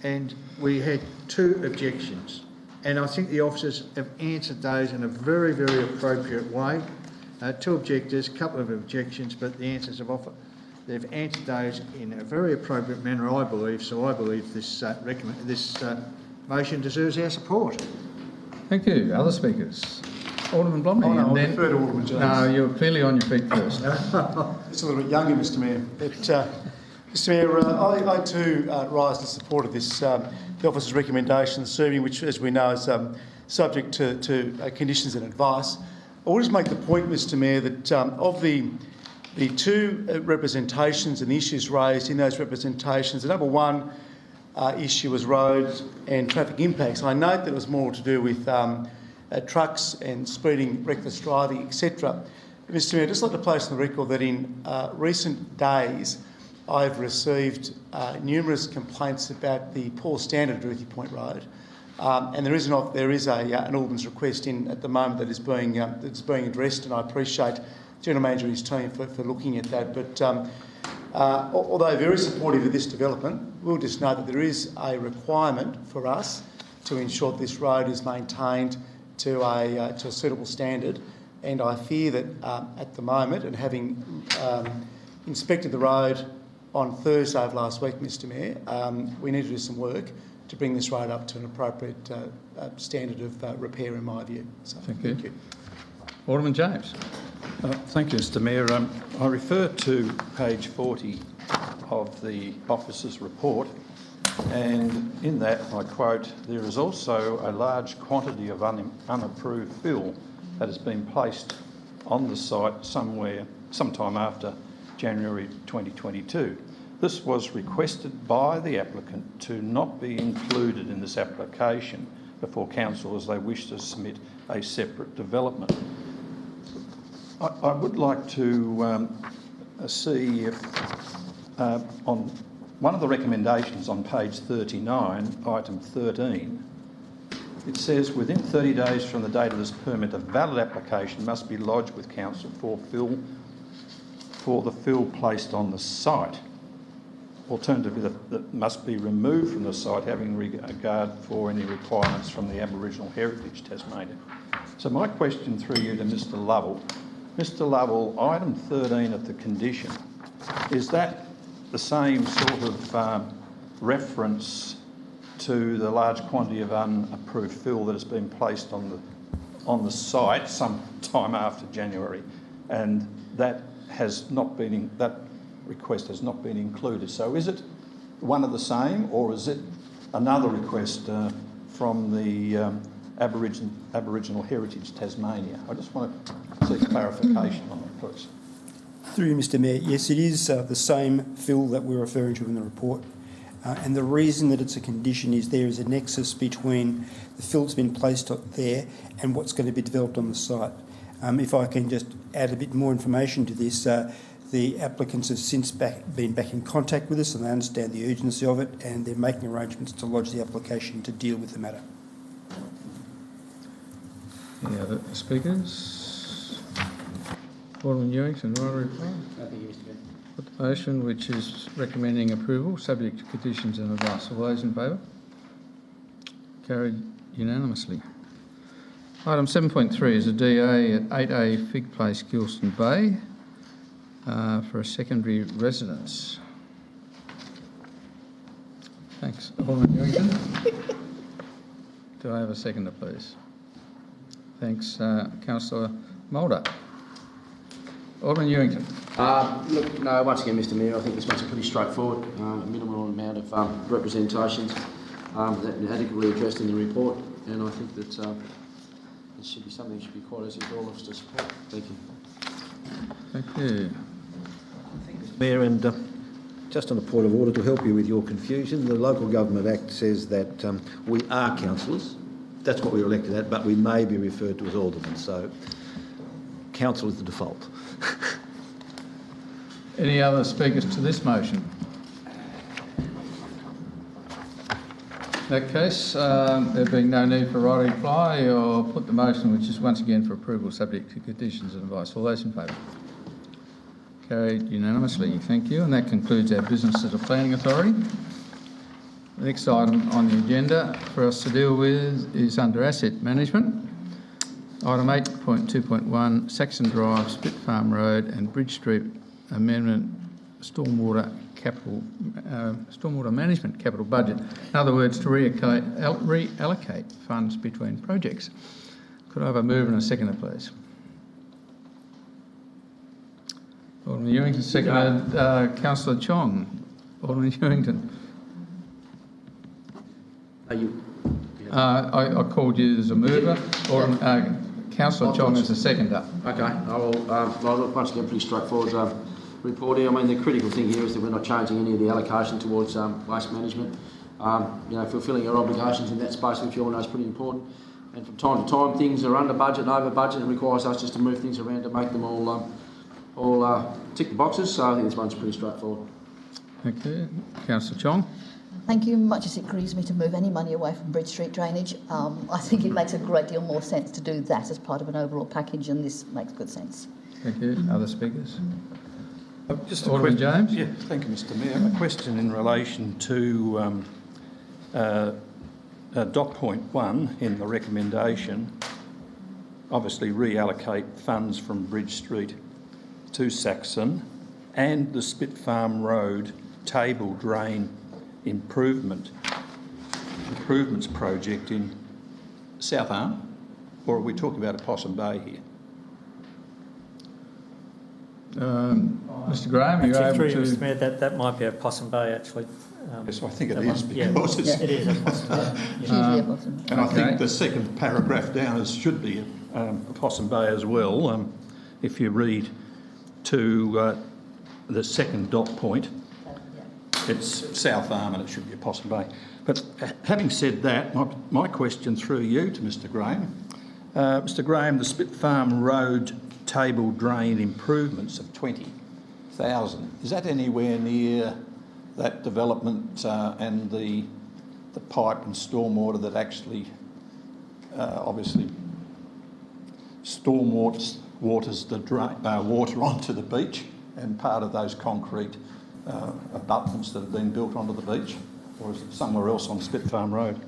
[SPEAKER 9] And we had 2 objections. And I think the officers have answered those in a very, very appropriate way. 2 objectors, a couple of objections, but the answers they've answered those in a very appropriate manner, I believe. So I believe this motion deserves our support.
[SPEAKER 2] Thank you. Other speakers? Alderman Blomley.
[SPEAKER 3] Oh, no, I'll defer to Alderman Jones.
[SPEAKER 2] No, you're clearly on your feet first.
[SPEAKER 3] It's a little bit younger, Mr Mayor. But, Mr Mayor, I too rise in support of this, the officer's recommendation this evening, which, as we know, is subject to conditions and advice. I will just make the point, Mr Mayor, that of the 2 representations and the issues raised in those representations, the number 1 issue was roads and traffic impacts. I note that it was more to do with trucks and speeding, reckless driving, etc. Mr Mayor, I'd just like to place on the record that in recent days I've received numerous complaints about the poor standard of Drithy Point Road, and there is an Alderman's request in at the moment that is being addressed, and I appreciate General Manager and his team for looking at that. But although very supportive of this development, we'll just note that there is a requirement for us to ensure that this road is maintained to a suitable standard, and I fear that at the moment, and having inspected the road on Thursday of last week, Mr Mayor, we need to do some work to bring this road up to an appropriate standard of repair, in my view. So,
[SPEAKER 2] thank you. Alderman James.
[SPEAKER 4] Thank you, Mr Mayor. I refer to page 40 of the officer's report, and in that I quote, "There is also a large quantity of unapproved fill that has been placed on the site sometime after January 2022. This was requested by the applicant to not be included in this application before council as they wish to submit a separate development." I would like to see if on one of the recommendations on page 39, item 13, it says within 30 days from the date of this permit, a valid application must be lodged with council for the fill placed on the site. Alternatively, that must be removed from the site, having regard for any requirements from the Aboriginal Heritage Tasmania. So my question through you to Mr Lovell. Mr Lovell, item 13 of the condition, is that the same sort of reference to the large quantity of unapproved fill that has been placed on the site some time after January, and that request has not been included. So is it one of the same, or is it another request from the Aboriginal Heritage Tasmania? I just want to seek clarification on that, please.
[SPEAKER 7] Through you, Mr Mayor, yes, it is the same fill that we're referring to in the report. And the reason that it's a condition is there is a nexus between the fill that's been placed there and what's going to be developed on the site. If I can just add a bit more information to this, the applicants have since been back in contact with us, and they understand the urgency of it, and they're making arrangements to lodge the application to deal with the matter.
[SPEAKER 2] Any other speakers? Alderman Ewington, right reply?
[SPEAKER 12] Thank you, Mr Mayor.
[SPEAKER 2] Put the motion, which is recommending approval, subject to conditions and advice. All those in favour? Carried unanimously. Item 7.3 is a DA at 8A Fig Place, Gilston Bay, for a secondary residence. Thanks. Alderman Ewington. Do I have a seconder, please? Thanks. Councillor Mulder. Alderman Ewington.
[SPEAKER 12] Look, no, once again, Mr Mayor, I think this one's pretty straightforward. A minimal amount of representations that are adequately addressed in the report, and I think that it should be something that should be quite easy for all of us to support. Thank you.
[SPEAKER 2] Thank you.
[SPEAKER 9] Mayor, and just on a point of order to help you with your confusion, the Local Government Act says that we are councillors. That's what we're elected at, but we may be referred to as aldermen. So council is the default.
[SPEAKER 2] Any other speakers to this motion? In that case, there being no need for right reply, or put the motion, which is once again for approval, subject to conditions and advice. All those in favour? Carried unanimously. Thank you. And that concludes our business as a planning authority. The next item on the agenda for us to deal with is under asset management. Item 8.2.1, Saxon Drive, Spit Farm Road and Bridge Street Amendment, Stormwater Management Capital Budget. In other words, to reallocate funds between projects. Could I have a mover and a seconder, please? Alderman Ewington, seconded. Councillor Chong. Alderman Ewington.
[SPEAKER 12] Are you?
[SPEAKER 2] I called you as a mover. Councillor Chong as a seconder.
[SPEAKER 12] Okay. Well, once again, pretty straightforward report here. I mean, the critical thing here is that we're not changing any of the allocation towards waste management. Fulfilling our obligations in that space, which you all know is pretty important. And from time to time, things are under budget and over budget, and it requires us just to move things around to make them all tick the boxes. So I think this one's pretty straightforward.
[SPEAKER 2] Thank you. Councillor Chong.
[SPEAKER 6] Thank you. Much as it grieves me to move any money away from Bridge Street drainage, I think it makes a great deal more sense to do that as part of an overall package, and this makes good sense.
[SPEAKER 2] Thank you. Other speakers?
[SPEAKER 4] Just a
[SPEAKER 2] Alderman
[SPEAKER 4] question.
[SPEAKER 2] James.
[SPEAKER 4] Yeah, thank you, Mr Mayor. A question in relation to dot point 1 in the recommendation. Obviously, reallocate funds from Bridge Street to Saxon and the Spit Farm Road table drain improvements project in South Arm, or are we talking about Opossum Bay here?
[SPEAKER 2] Mr Graham, are you able to...
[SPEAKER 5] Mr Mayor, that might be Opossum Bay, actually.
[SPEAKER 4] Yes, I think it is, because it's...
[SPEAKER 5] It is Opossum Bay.
[SPEAKER 4] And I think the second paragraph down should be Opossum Bay as well. If you read to the second dot point, it's South Arm and it should be Opossum Bay. But having said that, my question through you to Mr Graham. Mr Graham, the Spit Farm Road table drain improvements of 20,000, is that anywhere near that development and the pipe and stormwater that actually obviously waters the water onto the beach, and part of those concrete abutments that have been built onto the beach, or is it somewhere else on Spit Farm Road?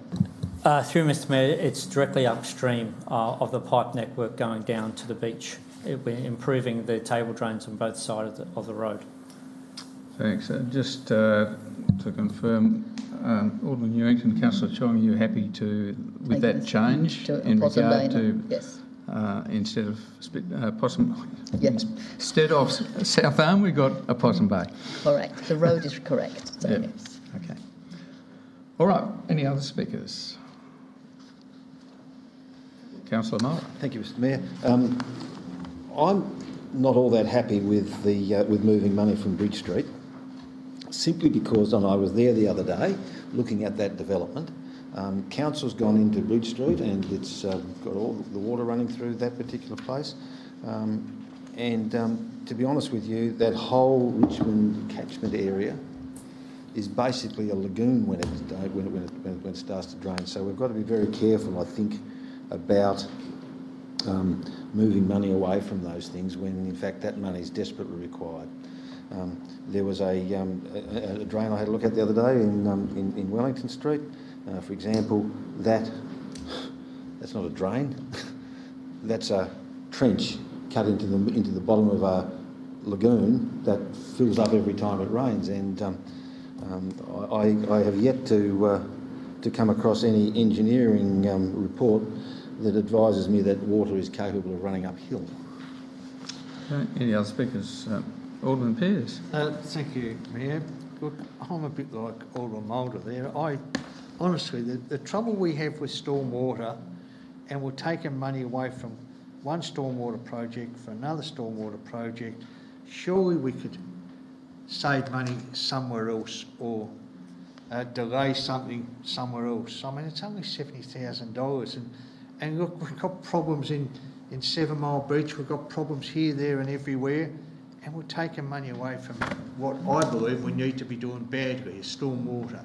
[SPEAKER 5] Through Mr Mayor, it's directly upstream of the pipe network going down to the beach. We're improving the table drains on both sides of the road.
[SPEAKER 2] Thanks. Just to confirm, Alderman Newington, Councillor Chong, are you happy with that change in regard to
[SPEAKER 6] yes.
[SPEAKER 2] Instead of Opossum?
[SPEAKER 6] Yes.
[SPEAKER 2] Instead of South Arm, we got Opossum Bay.
[SPEAKER 6] Correct. The road is correct. So
[SPEAKER 2] Yep.
[SPEAKER 6] yes.
[SPEAKER 2] Okay. All right. Any other speakers? Councillor Moore.
[SPEAKER 9] Thank you, Mr. Mayor. I'm not all that happy with with moving money from Bridge Street, simply because, and I was there the other day looking at that development. Council's gone into Bridge Street and it's got all the water running through that particular place. To be honest with you, that whole Richmond catchment area is basically a lagoon when it starts to drain. So we've got to be very careful, I think, about moving money away from those things when, in fact, that money is desperately required. There was a drain I had a look at the other day in Wellington Street. For example, that's not a drain. That's a trench cut into the bottom of a lagoon that fills up every time it rains. And I have yet to come across any engineering report that advises me that water is capable of running uphill.
[SPEAKER 2] Okay. Any other speakers? Alderman Pearce.
[SPEAKER 4] Thank you, Mayor. Look, I'm a bit like Alderman Mulder there. Honestly, the trouble we have with stormwater, and we're taking money away from one stormwater project for another stormwater project, surely we could save money somewhere else or delay something somewhere else. I mean, it's only $70,000. And look, we've got problems in 7 Mile Beach, we've got problems here, there and everywhere, and we're taking money away from what I believe we need to be doing badly, is stormwater.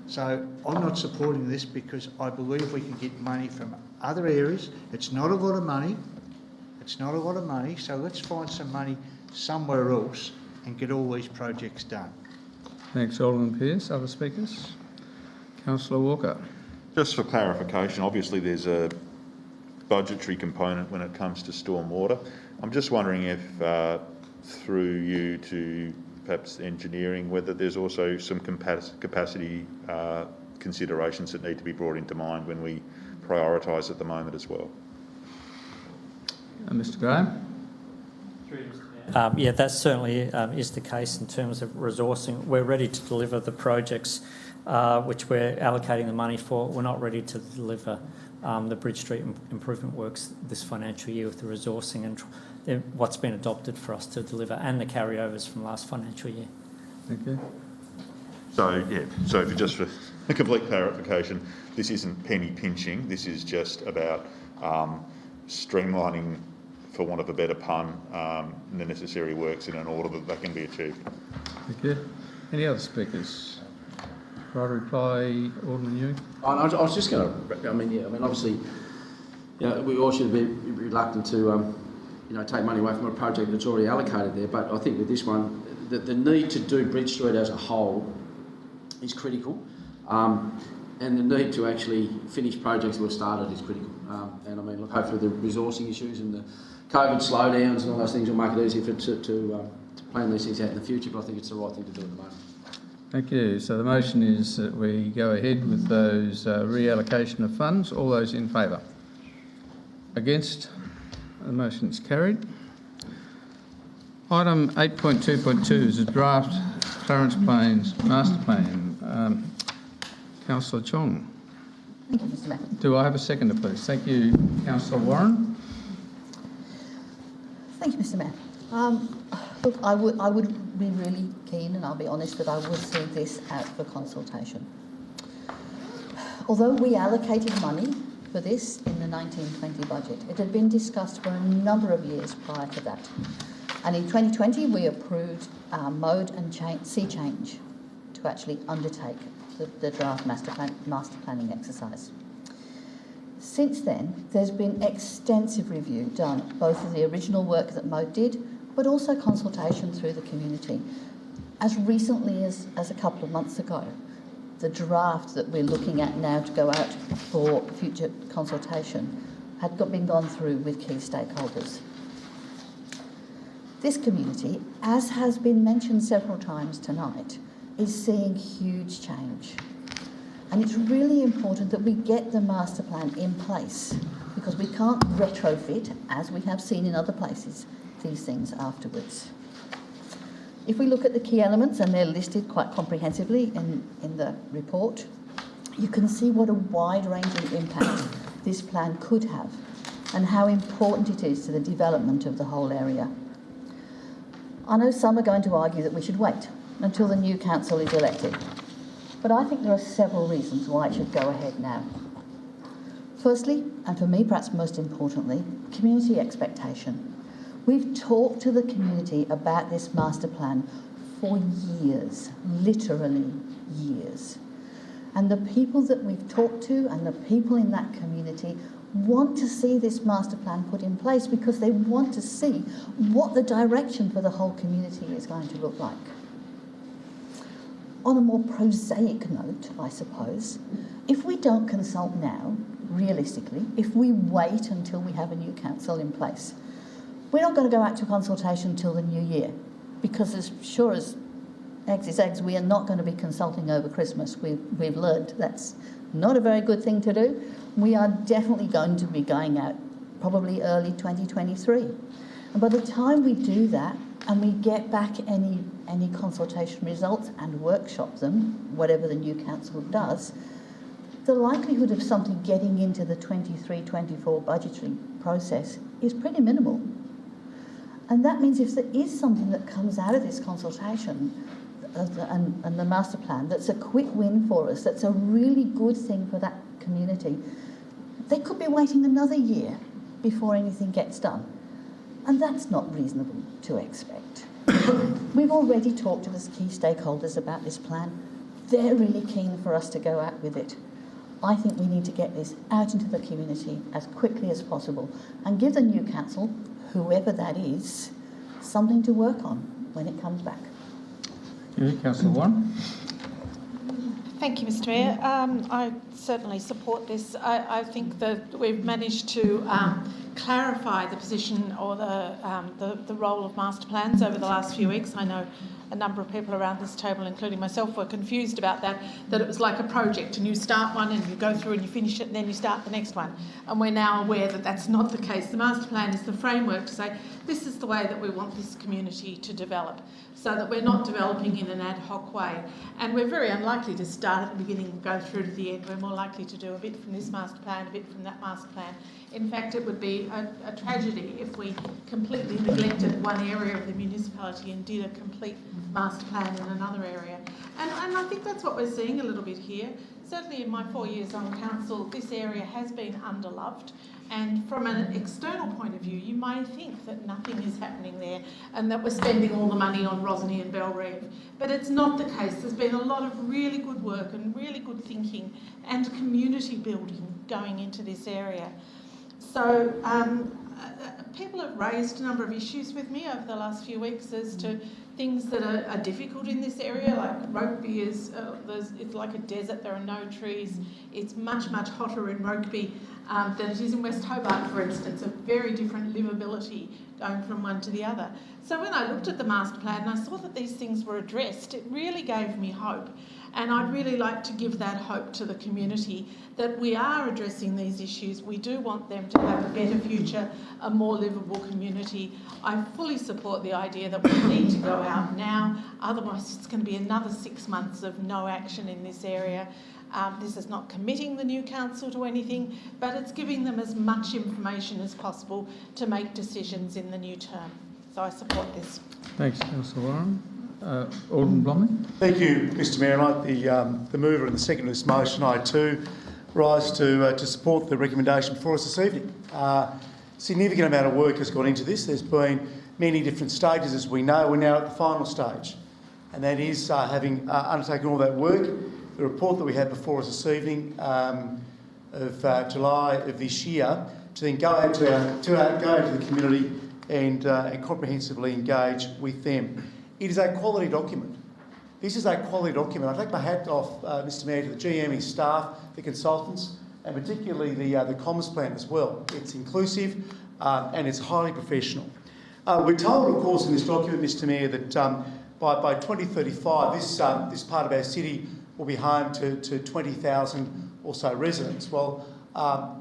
[SPEAKER 4] So I'm not supporting this because I believe we can get money from other areas. It's not a lot of money. It's not a lot of money, so let's find some money somewhere else and get all these projects done.
[SPEAKER 2] Thanks, Alderman Pearce. Other speakers? Councillor Walker.
[SPEAKER 13] Just for clarification, obviously there's a budgetary component when it comes to stormwater. I'm just wondering if, through you to perhaps engineering, whether there's also some capacity considerations that need to be brought into mind when we prioritise at the moment as well.
[SPEAKER 2] Mr. Graham?
[SPEAKER 5] Yeah, that certainly is the case in terms of resourcing. We're ready to deliver the projects which we're allocating the money for. We're not ready to deliver the Bridge Street improvement works this financial year with the resourcing and what's been adopted for us to deliver and the carryovers from last financial year.
[SPEAKER 2] Thank you.
[SPEAKER 13] So just for a complete clarification, this isn't penny pinching, this is just about streamlining, for want of a better pun, the necessary works in an order that they can be achieved.
[SPEAKER 2] Thank you. Any other speakers? Right, reply, Alderman Ewing.
[SPEAKER 12] I was just going to. Obviously, we all should be reluctant to, take money away from a project that's already allocated there. But I think with this one, the need to do Bridge Street as a whole is critical, and the need to actually finish projects that were started is critical. Hopefully the resourcing issues and the COVID slowdowns and all those things will make it easier to plan these things out in the future. But I think it's the right thing to do at the moment.
[SPEAKER 2] Thank you. So the motion is that we go ahead with those reallocation of funds. All those in favour? Against? The motion is carried. Item 8.2.2 is a draft Clarence Plains Master Plan. Councillor Chong.
[SPEAKER 6] Thank you, Mr. Mayor.
[SPEAKER 2] Do I have a seconder, please? Thank you, Councillor Warren.
[SPEAKER 6] Thank you, Mr. Mayor. Look, I would be really keen, and I'll be honest, that I would see this out for consultation. Although we allocated money for this in the 1920 budget, it had been discussed for a number of years prior to that. And in 2020, we approved mode and sea change to actually undertake the draft master planning exercise. Since then, there's been extensive review done, both of the original work that Mode did, but also consultation through the community. As recently as a couple of months ago, the draft that we're looking at now to go out for future consultation had been gone through with key stakeholders. This community, as has been mentioned several times tonight, is seeing huge change. And it's really important that we get the master plan in place, because we can't retrofit, as we have seen in other places, these things afterwards. If we look at the key elements, and they're listed quite comprehensively in the report, you can see what a wide-ranging impact this plan could have and how important it is to the development of the whole area. I know some are going to argue that we should wait until the new council is elected, but I think there are several reasons why it should go ahead now. Firstly, and for me perhaps most importantly, community expectation. We've talked to the community about this master plan for years, literally years. And the people that we've talked to and the people in that community want to see this master plan put in place because they want to see what the direction for the whole community is going to look like. On a more prosaic note, I suppose, if we don't consult now, realistically, if we wait until we have a new council in place, we're not going to go out to consultation until the new year, because as sure as eggs is eggs, we are not going to be consulting over Christmas. We've learned that's not a very good thing to do. We are definitely going to be going out probably early 2023. And by the time we do that and we get back any consultation results and workshop them, whatever the new council does, the likelihood of something getting into the 23-24 budgetary process is pretty minimal. And that means if there is something that comes out of this consultation and the master plan that's a quick win for us, that's a really good thing for that community, they could be waiting another year before anything gets done. And that's not reasonable to expect. We've already talked to the key stakeholders about this plan. They're really keen for us to go out with it. I think we need to get this out into the community as quickly as possible and give the new council, whoever that is, something to work on when it comes back.
[SPEAKER 2] Okay, Councillor Warren.
[SPEAKER 8] Thank you, Mr Mayor. I certainly support this. I think that we've managed to clarify the position or the role of master plans over the last few weeks. I know a number of people around this table, including myself, were confused about that it was like a project and you start one and you go through and you finish it and then you start the next one. And we're now aware that that's not the case. The master plan is the framework to say this is the way that we want this community to develop, so that we're not developing in an ad hoc way. And we're very unlikely to start at the beginning and go through to the end. We're more likely to do a bit from this master plan, a bit from that master plan. In fact, it would be a tragedy if we completely neglected one area of the municipality and did a complete master plan in another area. And I think that's what we're seeing a little bit here. Certainly in my 4 years on council, this area has been underloved. And from an external point of view, you may think that nothing is happening there and that we're spending all the money on Rosny and Belrive. But it's not the case. There's been a lot of really good work and really good thinking and community building going into this area. So people have raised a number of issues with me over the last few weeks as to things that are difficult in this area, like Rokeby is, it's like a desert, there are no trees. It's much, much hotter in Rokeby than it is in West Hobart, for instance, a very different livability going from one to the other. So when I looked at the master plan and I saw that these things were addressed, it really gave me hope. And I'd really like to give that hope to the community that we are addressing these issues. We do want them to have a better future, a more livable community. I fully support the idea that we need to go out now, otherwise it's going to be another 6 months of no action in this area. This is not committing the new council to anything, but it's giving them as much information as possible to make decisions in the new term. So I support this.
[SPEAKER 2] Thanks, Councillor Warren. Alderman Blomley.
[SPEAKER 3] Thank you, Mr Mayor. And the mover and the second of this motion, I too rise to support the recommendation before us this evening. Significant amount of work has gone into this. There's been many different stages, as we know. We're now at the final stage, and that is having undertaken all that work. The report that we had before us this evening of July of this year, to then go out to the community and comprehensively engage with them. It is a quality document. This is a quality document. I take my hat off, Mr Mayor, to the GM, his staff, the consultants, and particularly the comms plan as well. It's inclusive and it's highly professional. We're told, of course, in this document, Mr Mayor, that by 2035, this part of our city will be home to 20,000 or so residents. Well,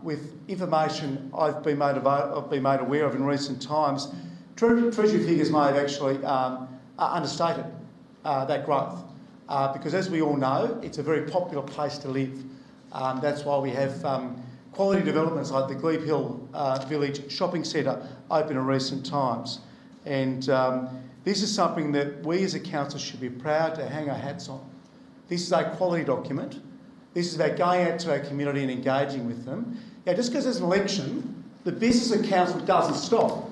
[SPEAKER 3] with information I've been made aware of in recent times, Treasury figures may have actually understated that growth. Because as we all know, it's a very popular place to live. That's why we have quality developments like the Glebe Hill Village Shopping Centre open in recent times. And this is something that we as a council should be proud to hang our hats on. This is a quality document. This is about going out to our community and engaging with them. Yeah, just because there's an election, the business of council doesn't stop.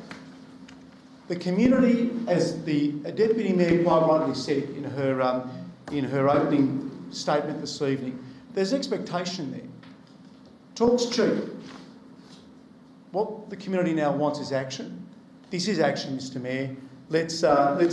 [SPEAKER 3] The community, as the Deputy Mayor quite rightly said in her opening statement this evening, there's expectation there. Talk's cheap. What the community now wants is action. This is action, Mr Mayor. Let's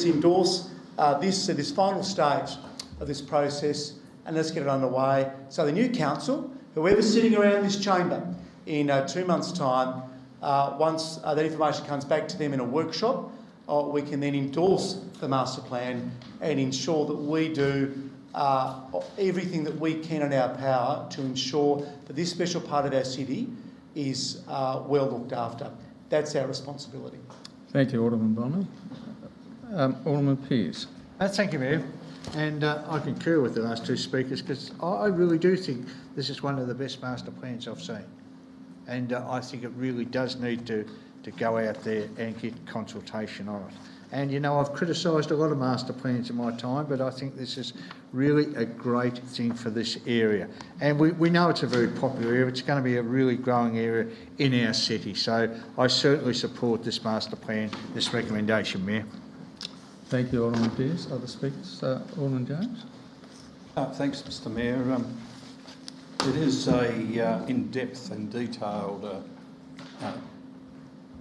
[SPEAKER 3] endorse this final stage of this process and let's get it underway. So the new council, whoever's sitting around this chamber in 2 months' time, once that information comes back to them in a workshop, we can then endorse the master plan and ensure that we do everything that we can in our power to ensure that this special part of our city is well looked after. That's our responsibility.
[SPEAKER 2] Thank you, Alderman Bonner. Alderman Pearce.
[SPEAKER 14] Thank you, Mayor. And I concur with the last two speakers because I really do think this is one of the best master plans I've seen. And I think it really does need to go out there and get consultation on it. And, you know, I've criticised a lot of master plans in my time, but I think this is really a great thing for this area. And we know it's a very popular area. It's going to be a really growing area in our city. So I certainly support this master plan, this recommendation, Mayor.
[SPEAKER 2] Thank you, Alderman Pearce. Other speakers? Alderman James.
[SPEAKER 4] Thanks, Mr Mayor. It is a in-depth and detailed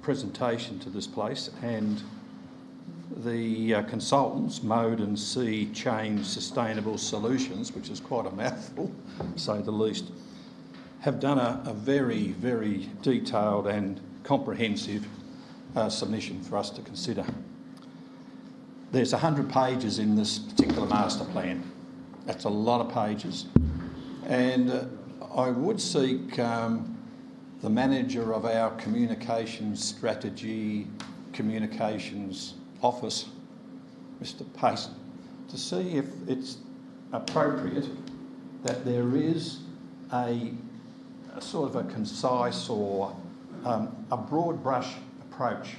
[SPEAKER 4] presentation to this place, and the consultants, Mode and Sea Change Sustainable Solutions, which is quite a mouthful, to say the least, have done a very, very detailed and comprehensive submission for us to consider. There's 100 pages in this particular master plan. That's a lot of pages. And I would seek the manager of our communications strategy, communications office, Mr Payson, to see if it's appropriate that there is a sort of a concise or a broad brush approach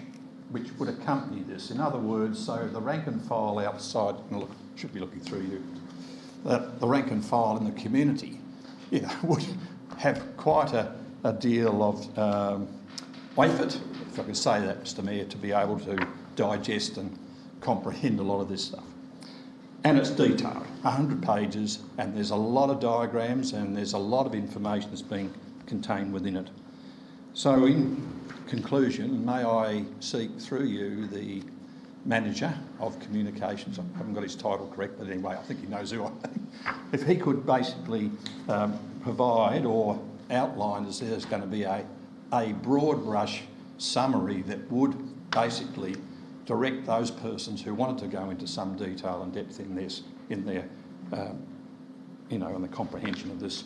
[SPEAKER 4] which would accompany this. In other words, so the rank and file outside, and look, should be looking through you, the rank and file in the community, you know, would have quite a deal of effort, if I could say that, Mr Mayor, to be able to digest and comprehend a lot of this stuff. And it's detailed, 100 pages, and there's a lot of diagrams and there's a lot of information that's being contained within it. So in conclusion, may I seek through you the manager of communications, I haven't got his title correct, but anyway, I think he knows who I am, if he could basically provide or outline as there's going to be a broad brush summary that would basically direct those persons who wanted to go into some detail and depth in this, in their, in the comprehension of this,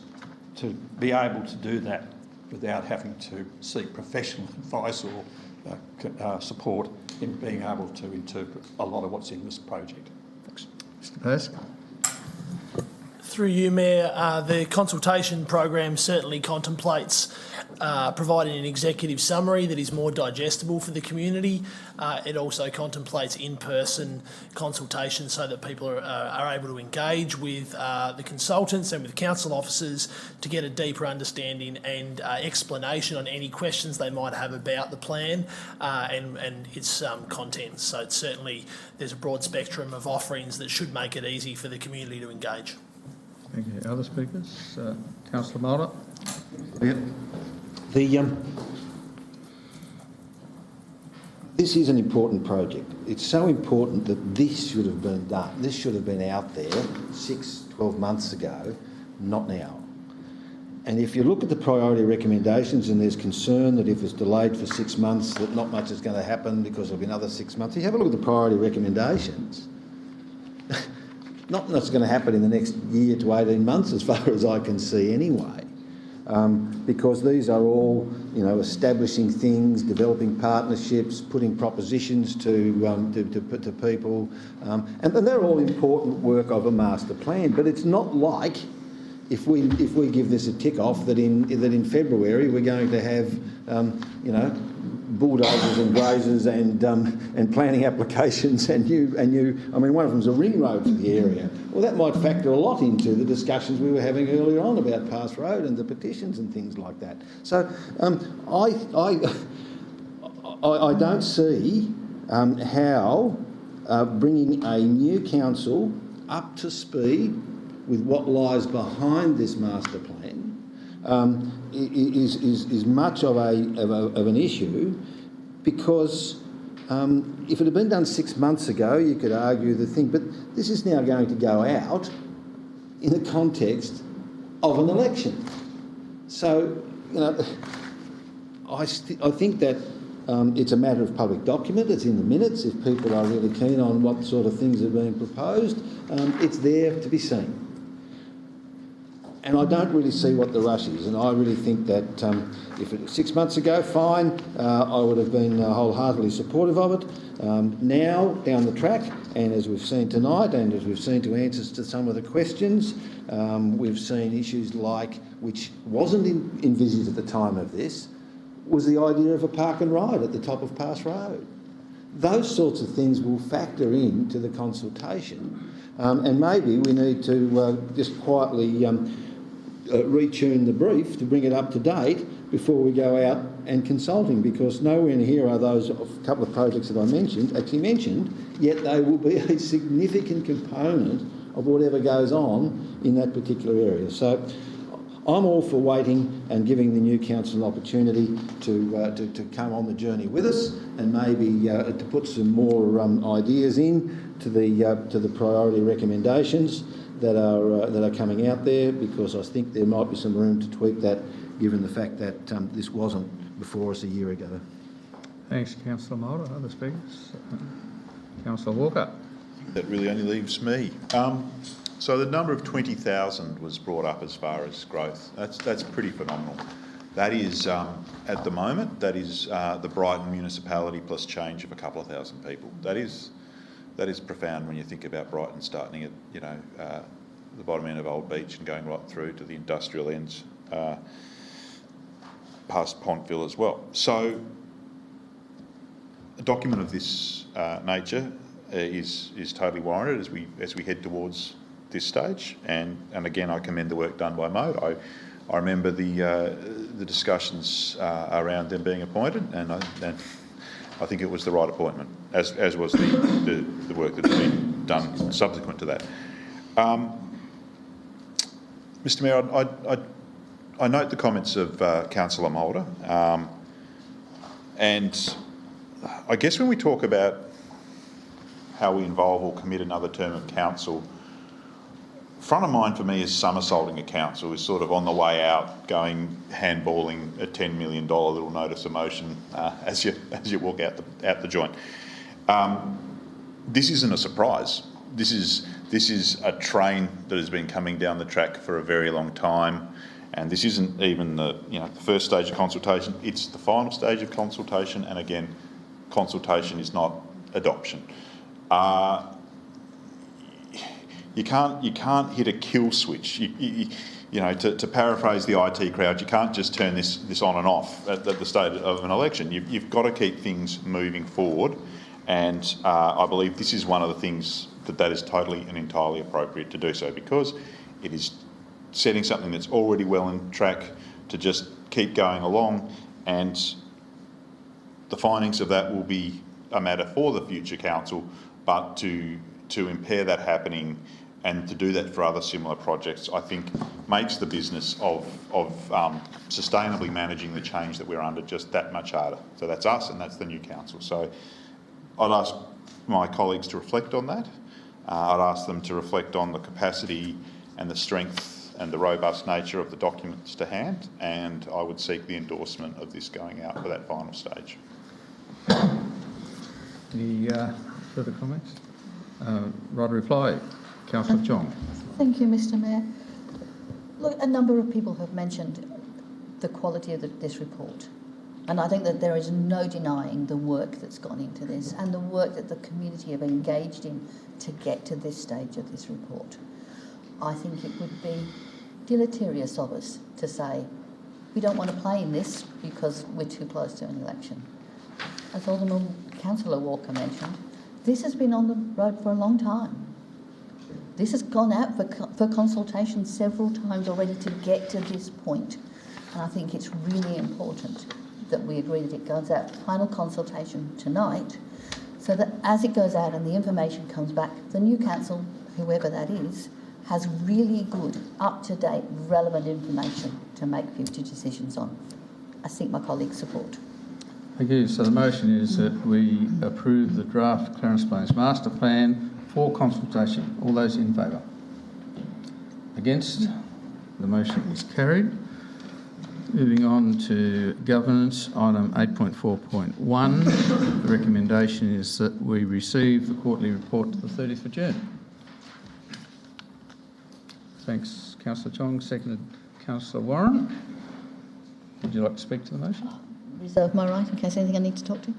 [SPEAKER 4] to be able to do that without having to seek professional advice or support in being able to interpret a lot of what's in this project. Thanks.
[SPEAKER 2] Mr Pearce.
[SPEAKER 15] Through you, Mayor, the consultation program certainly contemplates providing an executive summary that is more digestible for the community. It also contemplates in-person consultation so that people are able to engage with the consultants and with council officers to get a deeper understanding and explanation on any questions they might have about the plan and its contents. So it's certainly, there's a broad spectrum of offerings that should make it easy for the community to engage.
[SPEAKER 2] Thank you. Other speakers? Councillor Mulder.
[SPEAKER 9] Yeah. This is an important project. It's so important that this should have been done. This should have been out there 6, 12 months ago, not now. And if you look at the priority recommendations and there's concern that if it's delayed for 6 months that not much is going to happen because there'll be another 6 months, if you have a look at the priority recommendations, not much is going to happen in the next year to 18 months as far as I can see anyway. Because these are all, establishing things, developing partnerships, putting propositions to people, and they're all important work of a master plan. But it's not like if we give this a tick off that in February we're going to have bulldozers and grazers and planning applications and new. I mean, one of them's a ring road for the area. Well, that might factor a lot into the discussions we were having earlier on about Pass Road and the petitions and things like that. So I don't see how bringing a new council up to speed with what lies behind this master plan is much of an issue, because if it had been done 6 months ago, you could argue the thing, but this is now going to go out in the context of an election. So, I think that it's a matter of public document. It's in the minutes. If people are really keen on what sort of things are being proposed, it's there to be seen. And I don't really see what the rush is, and I really think that if it was 6 months ago, fine, I would have been wholeheartedly supportive of it. Now, down the track, and as we've seen tonight, and as we've seen to answers to some of the questions, we've seen issues like, which wasn't envisaged at the time of this, was the idea of a park and ride at the top of Pass Road. Those sorts of things will factor into the consultation, and maybe we need to just quietly retune the brief to bring it up to date before we go out and consulting, because nowhere in here are those couple of projects that I actually mentioned, yet they will be a significant component of whatever goes on in that particular area. So I'm all for waiting and giving the new council an opportunity to come on the journey with us, and maybe to put some more ideas in to the priority recommendations that are coming out there, because I think there might be some room to tweak that, given the fact that this wasn't before us a year ago.
[SPEAKER 2] Thanks, Councillor Mulder. Other speakers? Councillor Walker.
[SPEAKER 13] That really only leaves me. So the number of 20,000 was brought up as far as growth. That's pretty phenomenal. That is, at the moment, that is the Brighton municipality plus change of a couple of thousand people. That is profound when you think about Brighton starting at the bottom end of Old Beach and going right through to the industrial ends, past Pontville as well. So a document of this nature is totally warranted as we head towards this stage, and again I commend the work done by Mo. I remember the discussions around them being appointed, and I think it was the right appointment, as was the work that's been done subsequent to that. Mr Mayor, I note the comments of Councillor Mulder, and I guess when we talk about how we involve or commit another term of council, front of mind for me is somersaulting a council, is sort of on the way out going handballing a $10 million little notice of motion as you walk out the joint. This isn't a surprise. This is a train that has been coming down the track for a very long time, and this isn't even the first stage of consultation. It's the final stage of consultation, and again, consultation is not adoption. You can't hit a kill switch. To paraphrase the IT crowd, you can't just turn this on and off at the state of an election. You've got to keep things moving forward, and I believe this is one of the things that is totally and entirely appropriate to do so, because it is setting something that's already well on track to just keep going along, and the findings of that will be a matter for the future council, but to impair that happening and to do that for other similar projects, I think makes the business of sustainably managing the change that we're under just that much harder. So that's us, and that's the new council. So I'd ask my colleagues to reflect on that. I'd ask them to reflect on the capacity and the strength and the robust nature of the documents to hand, and I would seek the endorsement of this going out for that final stage.
[SPEAKER 2] Any further comments? Right reply, Councillor Chong.
[SPEAKER 6] Thank you, Mr Mayor. Look, a number of people have mentioned the quality of this report, and I think that there is no denying the work that's gone into this and the work that the community have engaged in to get to this stage of this report. I think it would be deleterious of us to say we don't want to play in this because we're too close to an election. As Alderman Councillor Walker mentioned, this has been on the road for a long time. This has gone out for consultation several times already to get to this point. And I think it's really important that we agree that it goes out final consultation tonight, so that as it goes out and the information comes back, the new council, whoever that is, has really good, up-to-date, relevant information to make future decisions on. I seek my colleagues' support.
[SPEAKER 2] Thank you. So the motion is that we approve the draft Clarence Plains Master Plan for consultation. All those in favour? Against? The motion is carried. Moving on to governance, item 8.4.1. The recommendation is that we receive the quarterly report to the 30th of June. Thanks, Councillor Chong. Seconded, Councillor Warren. Would you like to speak to the motion?
[SPEAKER 6] Reserve my right in case anything I need to talk to.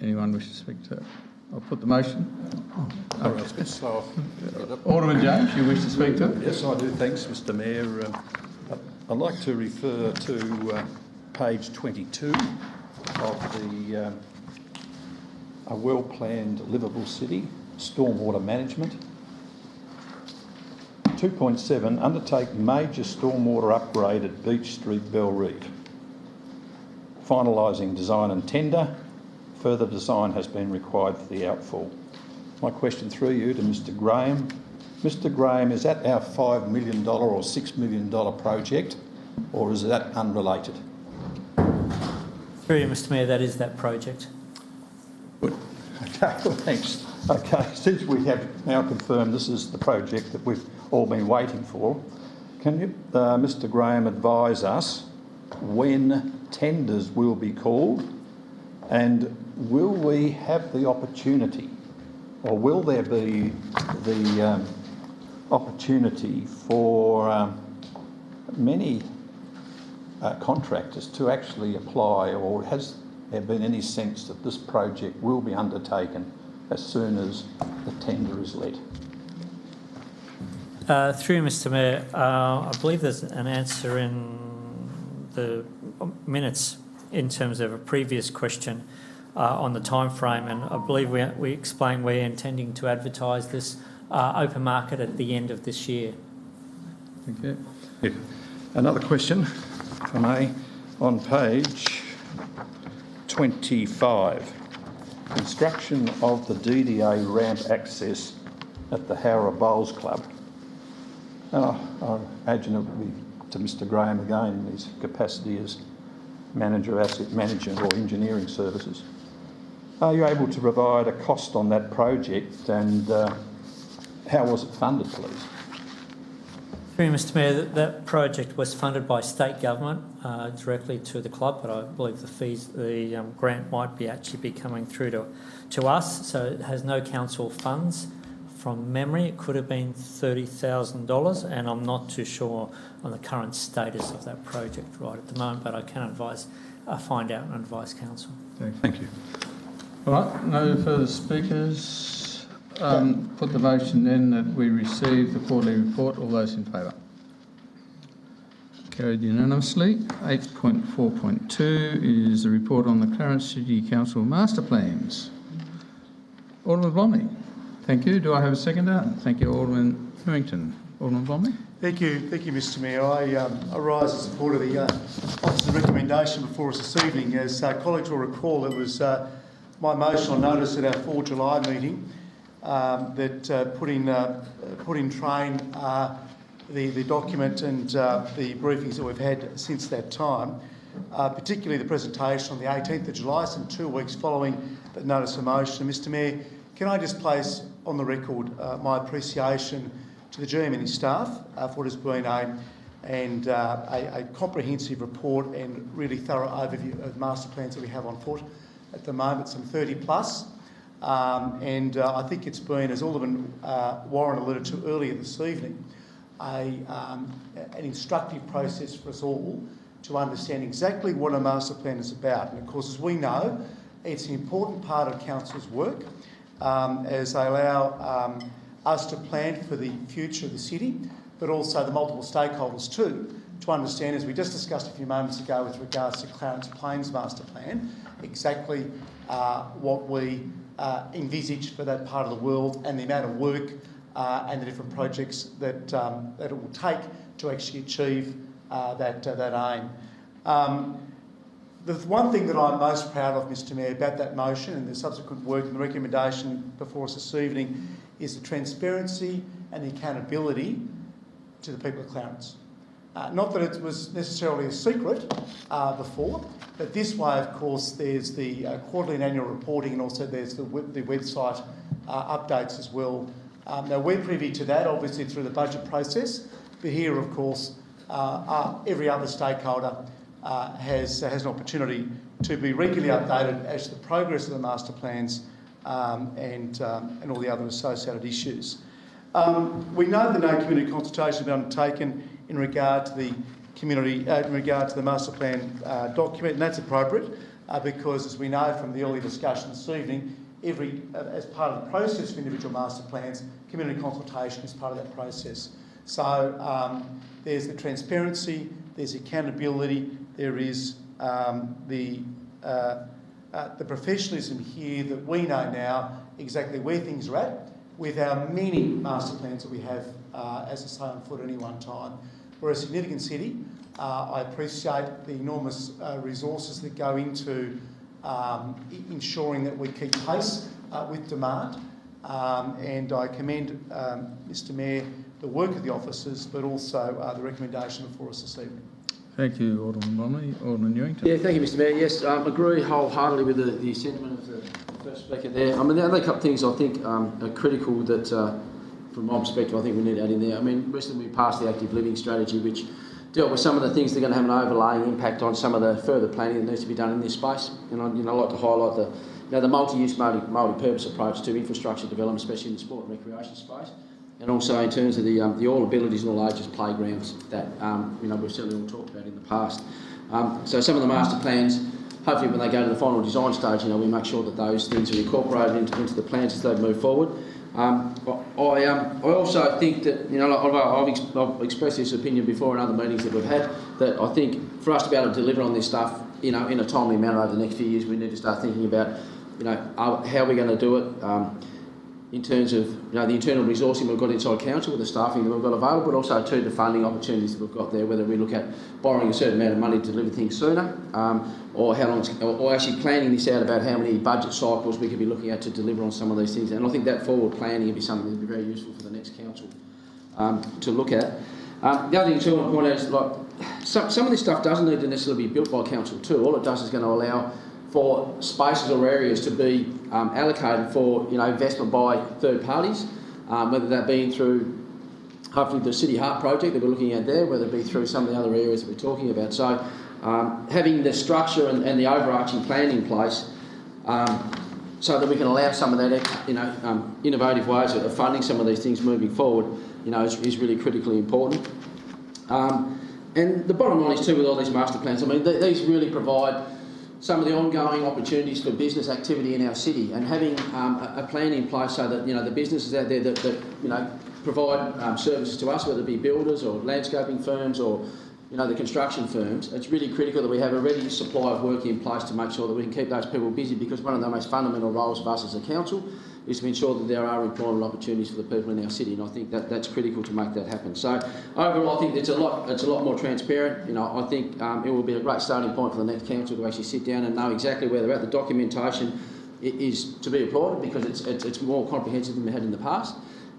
[SPEAKER 2] Anyone wish to speak to it? I'll put the motion.
[SPEAKER 4] So,
[SPEAKER 2] Alderman James, you wish to speak to it?
[SPEAKER 4] yes, I do. Thanks, Mr Mayor. I'd like to refer to page 22 of the A Well-Planned Livable City, Stormwater Management. 2.7, undertake major stormwater upgrade at Beach Street, Belrive. Finalising design and tender. Further design has been required for the outfall. My question through you to Mr Graham. Mr Graham, is that our $5 million or $6 million project, or is that unrelated?
[SPEAKER 5] Through you, Mr Mayor, that is that project.
[SPEAKER 4] Good. Okay, well, thanks. Okay, since we have now confirmed this is the project that we've all been waiting for, can you, Mr Graham, advise us when tenders will be called, and will we have the opportunity, or will there be the opportunity for many contractors to actually apply, or has there been any sense that this project will be undertaken as soon as the tender is let?
[SPEAKER 5] Through you, Mr Mayor, I believe there's an answer in the minutes in terms of a previous question on the time frame, and I believe we explained we're intending to advertise this open market at the end of this year.
[SPEAKER 2] Thank you.
[SPEAKER 4] Yeah. Another question, if I may, on page 25. Construction of the DDA ramp access at the Harrah Bowls Club. Now, I imagine it will be to Mr Graham again in his capacity as Manager of Asset Management or Engineering Services. Are you able to provide a cost on that project, and how was it funded, please?
[SPEAKER 5] Through you, Mr Mayor, that project was funded by state government directly to the club, but I believe the grant might actually be coming through to us, so it has no council funds. From memory, it could have been $30,000, and I'm not too sure on the current status of that project right at the moment, but I can find out and advise council.
[SPEAKER 4] Thank you.
[SPEAKER 2] All right, no further speakers. Put the motion then that we receive the quarterly report. All those in favour? Carried unanimously. 8.4.2 is the report on the Clarence City Council Master Plans. Alderman Blomley. Thank you. Do I have a seconder? Thank you, Alderman Newington. Alderman Blomley.
[SPEAKER 3] Thank you, Mr Mayor. I rise in support of the officer's recommendation before us this evening. As colleagues will recall, it was my motion on notice at our 4 July meeting that put in train the document and the briefings that we've had since that time, particularly the presentation on the 18th of July, some 2 weeks following that notice of motion. Mr Mayor, can I just place on the record my appreciation to the GM and his staff for what has been a comprehensive report and really thorough overview of master plans that we have on foot at the moment, some 30 plus. I think it's been, as Alderman Warren alluded to earlier this evening, an instructive process for us all to understand exactly what a master plan is about. And of course, as we know, it's an important part of Council's work as they allow us to plan for the future of the city, but also the multiple stakeholders too, to understand, as we just discussed a few moments ago with regards to Clarence Plains Master Plan, exactly what we envisage for that part of the world and the amount of work and the different projects that it will take to actually achieve that aim. The one thing that I'm most proud of, Mr Mayor, about that motion and the subsequent work and the recommendation before us this evening is the transparency and the accountability to the people of Clarence. Not that it was necessarily a secret before, but this way, of course, there's the quarterly and annual reporting, and also there's the website updates as well. Now, we're privy to that, obviously, through the budget process, but here, of course, every other stakeholder has an opportunity to be regularly updated as to the progress of the master plans and all the other associated issues. We know that no community consultation has been undertaken in regard to the master plan document, and that's appropriate because, as we know from the earlier discussion this evening, as part of the process for individual master plans, community consultation is part of that process. So there's the transparency, there's accountability, there is the professionalism here that we know now exactly where things are at with our many master plans that we have, as I say, on foot at any one time. We're a significant city. I appreciate the enormous resources that go into ensuring that we keep pace with demand. And I commend, Mr Mayor, the work of the officers, but also the recommendation before us this evening.
[SPEAKER 2] Thank you, Alderman Bromley. Alderman Newington.
[SPEAKER 12] Yeah, thank you, Mr Mayor. Yes, I agree wholeheartedly with the sentiment of the first speaker there. I mean, the other couple of things I think are critical that, from my perspective, I think we need to add in there. I mean, recently we passed the active living strategy, which dealt with some of the things that are going to have an overlaying impact on some of the further planning that needs to be done in this space. And I'd like to highlight the multi-use, multi-purpose approach to infrastructure development, especially in the sport and recreation space. And also in terms of the all abilities and all ages playgrounds that we've certainly all talked about in the past. So some of the master plans, hopefully when they go to the final design stage, we make sure that those things are incorporated into the plans as they move forward. I also think that, I've expressed this opinion before in other meetings that we've had, that I think for us to be able to deliver on this stuff, in a timely manner over the next few years, we need to start thinking about, how we're going to do it. In terms of the internal resourcing we've got inside council with the staffing that we've got available, but also too the funding opportunities that we've got there, whether we look at borrowing a certain amount of money to deliver things sooner, or how long, or actually planning this out about how many budget cycles we could be looking at to deliver on some of these things. And I think that forward planning would be something that would be very useful for the next council to look at. The other thing too I want to point out is some of this stuff doesn't need to necessarily be built by council too. All it does is going to allow for spaces or areas to be allocated for investment by third parties, whether that be through hopefully the City Heart project that we're looking at there, whether it be through some of the other areas that we're talking about. So having the structure and the overarching plan in place so that we can allow some of that innovative ways of funding some of these things moving forward is really critically important. And the bottom line is too with all these master plans, I mean these really provide some of the ongoing opportunities for business activity in our city, and having a plan in place so that the businesses out there that provide services to us, whether it be builders or landscaping firms or the construction firms, it's really critical that we have a ready supply of work in place to make sure that we can keep those people busy, because one of the most fundamental roles of us as a council is to ensure that there are employment opportunities for the people in our city, and I think that's critical to make that happen. So overall, I think it's a lot more transparent. I think it will be a great starting point for the next council to actually sit down and know exactly where they're at. The documentation is to be applauded because it's more comprehensive than we had in the past,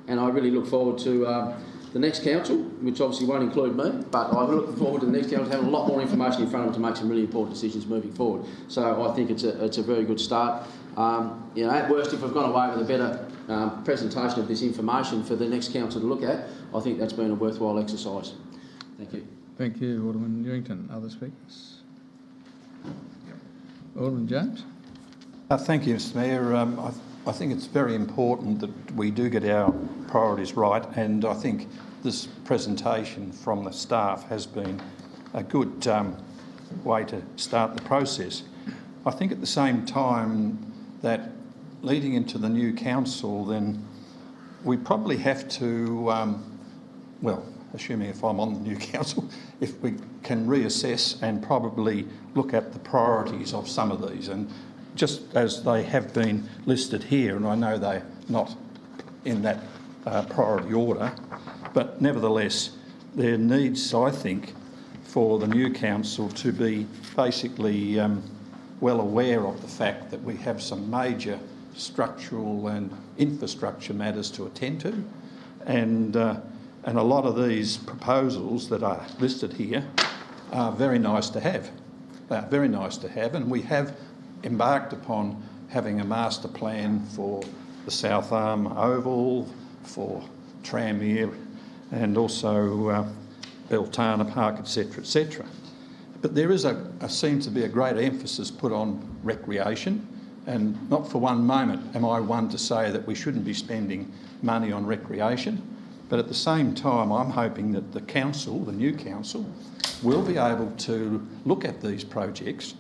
[SPEAKER 12] and I really look forward to the next council, which obviously won't include me, but I'm looking forward to the next council having a lot more information in front of them to make some really important decisions moving forward. So I think it's a very good start. At worst, if we've gone away with a better presentation of this information for the next council to look at, I think that's been a worthwhile exercise. Thank you.
[SPEAKER 2] Thank you, Alderman Newington. Other speakers? Alderman James?
[SPEAKER 4] Thank you, Mr Mayor. I think it's very important that we do get our priorities right, and I think this presentation from the staff has been a good way to start the process. I think at the same time that leading into the new council, then we probably have to, well, assuming if I'm on the new council, if we can reassess and probably look at the priorities of some of these, and just as they have been listed here, and I know they're not in that priority order, but nevertheless there needs, I think, for the new council to be basically well aware of the fact that we have some major structural and infrastructure matters to attend to, and a lot of these proposals that are listed here are very nice to have. They're very nice to have, and we have embarked upon having a master plan for the South Arm Oval, for Tranmere, and also Beltana Park, etc., etc. But there is seems to be a great emphasis put on recreation, and not for one moment am I one to say that we shouldn't be spending money on recreation. But at the same time, I'm hoping that the council, the new council, will be able to look at these projects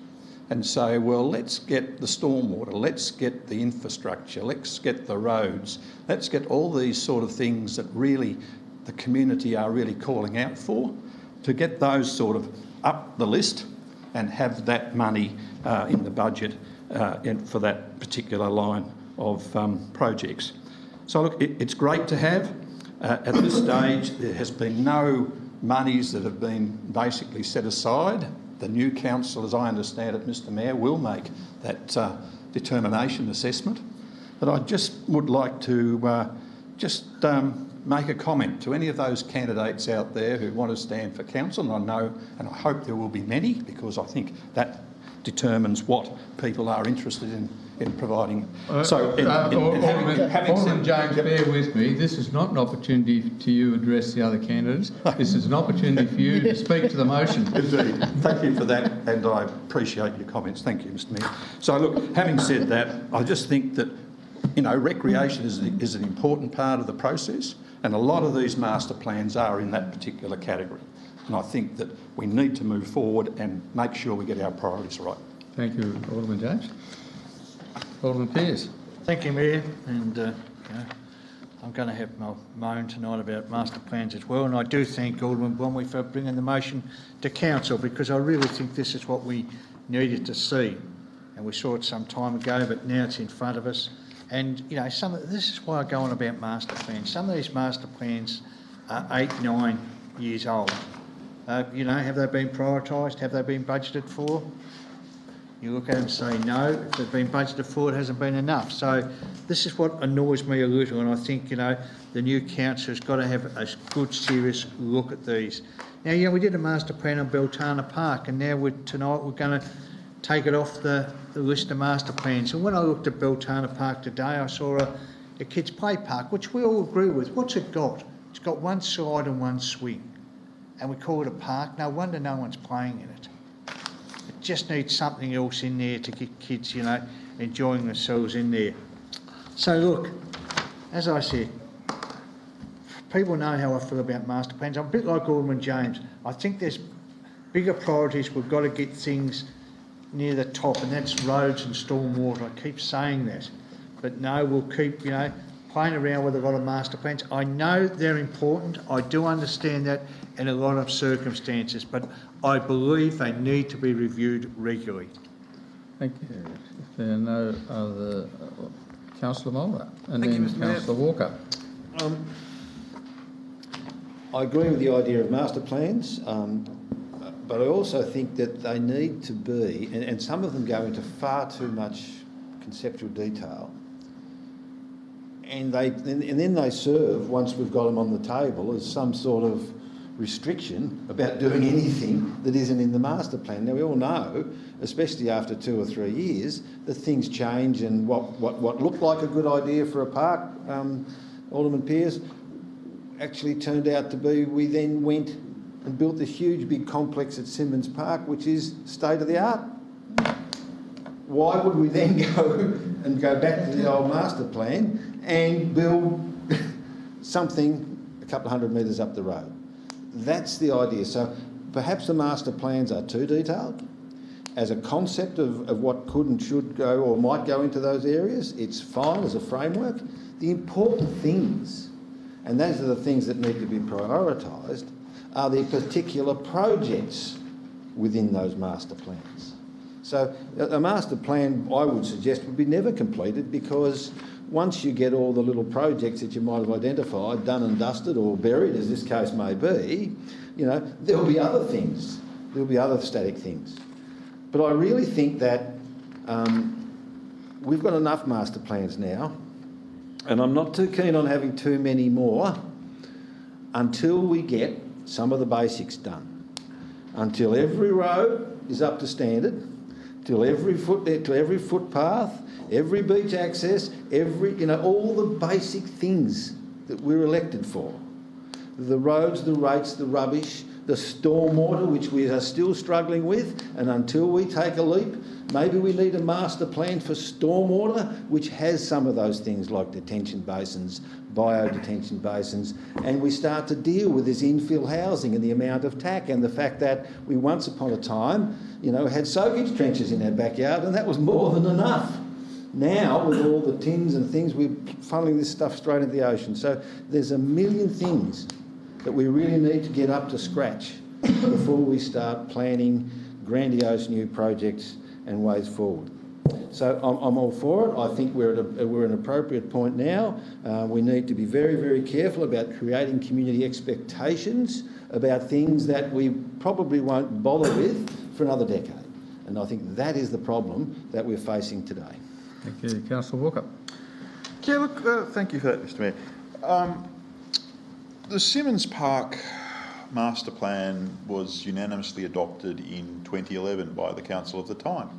[SPEAKER 4] and say, well, let's get the stormwater, let's get the infrastructure, let's get the roads, let's get all these sort of things that really the community are really calling out for, to get those sort of up the list and have that money in the budget for that particular line of projects. So look, it's great to have. At this stage, there has been no monies that have been basically set aside. The new council, as I understand it, Mr Mayor, will make that determination assessment. But I just would like to make a comment to any of those candidates out there who want to stand for council, and I know and I hope there will be many, because I think that determines what people are interested in providing.
[SPEAKER 2] Alderman James, bear with me. This is not an opportunity to you address the other candidates. This is an opportunity for you to speak to the motion.
[SPEAKER 4] Indeed. Thank you for that, and I appreciate your comments. Thank you, Mr Mayor. So look, having said that, I just think that, you know, recreation is an important part of the process, and a lot of these master plans are in that particular category. And I think that we need to move forward and make sure we get our priorities right.
[SPEAKER 2] Thank you, Alderman James. Alderman Pearce.
[SPEAKER 14] Thank you, Mayor. And I'm going to have my moan tonight about master plans as well. And I do thank Alderman Bromley for bringing the motion to council, because I really think this is what we needed to see. And we saw it some time ago, but now it's in front of us. And, you know, this is why I go on about master plans. Some of these master plans are 8, 9 years old. You know, have they been prioritised? Have they been budgeted for? You look at it and say no. If they've been budgeted for, it hasn't been enough. So this is what annoys me a little, and I think, you know, the new council has got to have a good, serious look at these. Now, you know, we did a master plan on Beltana Park, and now tonight we're going to take it off the list of master plans. And when I looked at Beltana Park today, I saw a kids' play park, which we all agree with. What's it got? It's got one slide and one swing. And we call it a park. No wonder no one's playing in it. It just needs something else in there to get kids, you know, enjoying themselves in there. So look, as I said, people know how I feel about master plans. I'm a bit like Alderman James. I think there's bigger priorities. We've got to get things near the top, and that's roads and stormwater. I keep saying that. But no, we'll keep, you know, playing around with a lot of master plans. I know they're important. I do understand that in a lot of circumstances, but I believe they need to be reviewed regularly.
[SPEAKER 2] Thank you. If there are no other... Councillor Mulder, and
[SPEAKER 9] Thank
[SPEAKER 2] then
[SPEAKER 9] you, Mr.
[SPEAKER 2] Councillor Walker.
[SPEAKER 9] I agree with the idea of master plans, but I also think that they need to be, and some of them go into far too much conceptual detail, and then they serve, once we've got them on the table, as some sort of restriction about doing anything that isn't in the master plan. Now, we all know, especially after 2 or 3 years, that things change, and what looked like a good idea for a park, Alderman Pearce, actually turned out to be, we then went and built this huge big complex at Simmons Park, which is state of the art. Why would we then go back to the old master plan and build something a couple of hundred metres up the road? That's the idea. So perhaps the master plans are too detailed. As a concept of what could and should go or might go into those areas, it's fine as a framework. The important things, and those are the things that need to be prioritised, are the particular projects within those master plans. So a master plan, I would suggest, would be never completed, because once you get all the little projects that you might have identified done and dusted or buried, as this case may be, you know, there'll be other things. There'll be other static things. But I really think that we've got enough master plans now, and I'm not too keen on having too many more until we get some of the basics done. Until every road is up to standard, till every footpath, every beach access, all the basic things that we're elected for. The roads, the rates, the rubbish, the stormwater, which we are still struggling with, and until we take a leap, maybe we need a master plan for stormwater, which has some of those things like detention basins, bio-detention basins, and we start to deal with this infill housing and the amount of tack, and the fact that we once upon a time, had soakage trenches in our backyard, and that was more than enough. Now, with all the tins and things, we're funneling this stuff straight into the ocean. So there's a million things that we really need to get up to scratch before we start planning grandiose new projects and ways forward. So I'm all for it. I think we're at an appropriate point now. We need to be very, very careful about creating community expectations about things that we probably won't bother with for another decade. And I think that is the problem that we're facing today.
[SPEAKER 2] Thank you. Councillor Walker.
[SPEAKER 13] Yeah, look, thank you for that, Mr Mayor. The Simmons Park Master Plan was unanimously adopted in 2011 by the council of the time.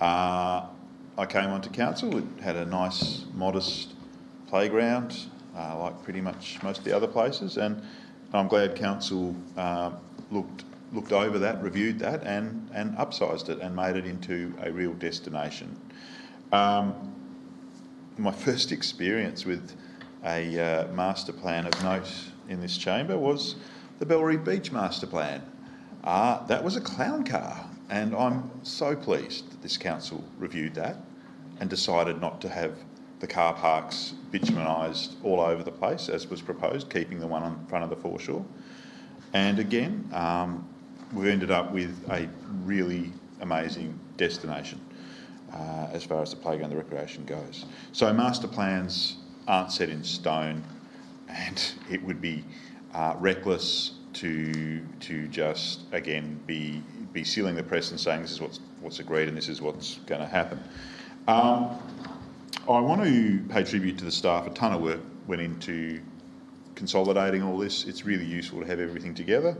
[SPEAKER 13] I came onto council, it had a nice, modest playground, like pretty much most of the other places, and I'm glad council looked over that, reviewed that, and upsized it and made it into a real destination. My first experience with a master plan of note in this chamber was the Bellreeve Beach Master Plan. That was a clown car, and I'm so pleased that this council reviewed that and decided not to have the car parks bitumenised all over the place as was proposed, keeping the one on front of the foreshore. And again, we ended up with a really amazing destination as far as the playground and the recreation goes. So master plans aren't set in stone, and it would be reckless to just again be sealing the press and saying this is what's agreed and this is what's going to happen. I want to pay tribute to the staff. A ton of work went into consolidating all this. It's really useful to have everything together.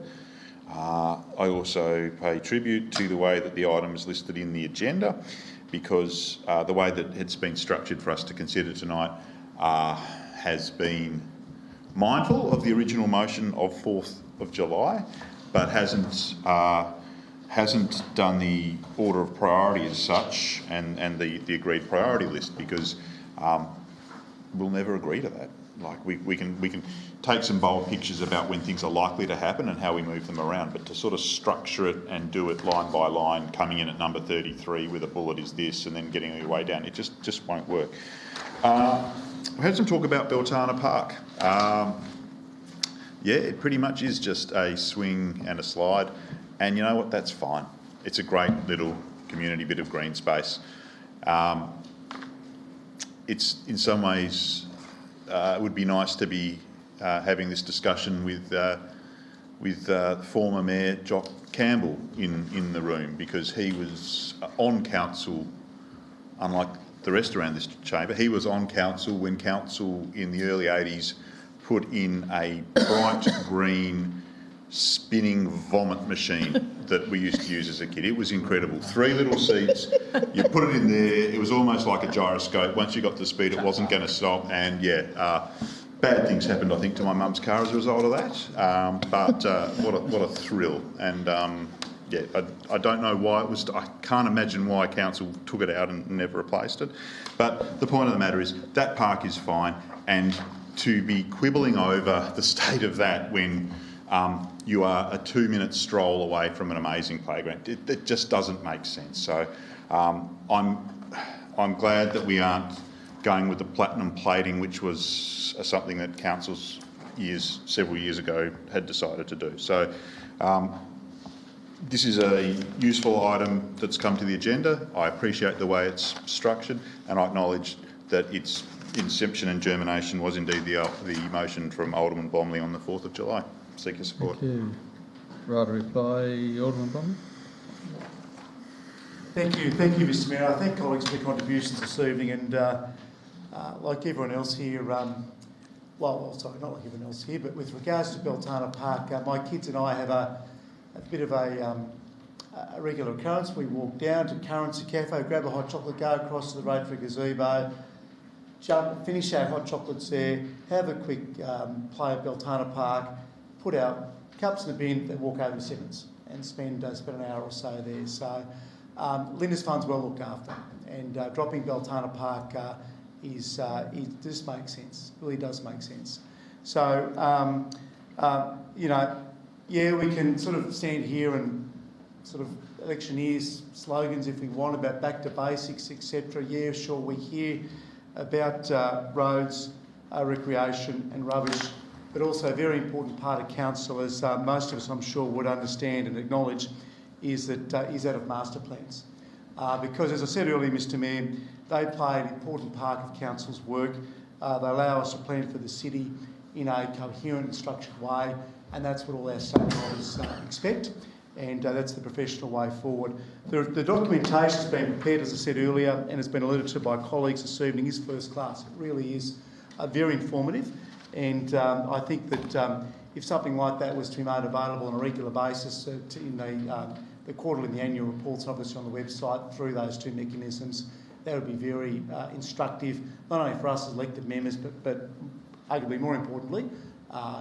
[SPEAKER 13] I also pay tribute to the way that the item is listed in the agenda, because the way that it's been structured for us to consider tonight has been mindful of the original motion of 4th of July, but hasn't done the order of priority as such and the agreed priority list, because we'll never agree to that. Like we can take some bold pictures about when things are likely to happen and how we move them around, but to sort of structure it and do it line by line, coming in at number 33 with a bullet is this and then getting your way down, it just won't work. We had some talk about Beltana Park. Yeah, it pretty much is just a swing and a slide, and you know what, that's fine. It's a great little community bit of green space. It's in some ways, it would be nice to be having this discussion with former Mayor Jock Campbell in the room, because he was on council, unlike the rest around this chamber, he was on council when council in the early 80s put in a bright green spinning vomit machine that we used to use as a kid. It was incredible. 3 little seats, you put it in there, it was almost like a gyroscope. Once you got to speed, it wasn't going to stop, and bad things happened, I think, to my mum's car as a result of that. But what a thrill. And I don't know why it was, I can't imagine why council took it out and never replaced it. But the point of the matter is that park is fine, and to be quibbling over the state of that when you are a 2-minute stroll away from an amazing playground, it just doesn't make sense. So I'm glad that we aren't going with the platinum plating, which was something that councils several years ago had decided to do. So this is a useful item that's come to the agenda. I appreciate the way it's structured, and I acknowledge that its inception and germination was indeed the motion from Alderman Bomley on the 4th of July. Seek your support.
[SPEAKER 2] Thank you. Right, a reply, Alderman Bomley.
[SPEAKER 3] Thank you, Mr Mayor. I thank colleagues for their contributions this evening, and like everyone else here, sorry, not like everyone else here, but with regards to Beltana Park, my kids and I have a bit of a regular occurrence. We walk down to Clarence Cafe, grab a hot chocolate, go across to the road for a gazebo, jump, finish our hot chocolates there, have a quick play at Beltana Park, put our cups in the bin, then walk over to Simmons and spend an hour or so there. So Linda's Fund's well looked after, and dropping Beltana Park it just makes sense, really does make sense. So, we can sort of stand here and sort of electioneers slogans if we want about back to basics, etc. Yeah, sure, we hear about roads, recreation and rubbish, but also a very important part of council, as most of us I'm sure would understand and acknowledge, is that of master plans. Because as I said earlier, Mr Mayor, they play an important part of council's work. They allow us to plan for the city in a coherent and structured way, and that's what all our stakeholders expect, and that's the professional way forward. The documentation has been prepared, as I said earlier, and has been alluded to by colleagues this evening, is first class. It really is very informative, and I think that if something like that was to be made available on a regular basis in the quarterly and the annual reports, and obviously on the website through those two mechanisms, that would be very instructive, not only for us as elected members, but arguably more importantly,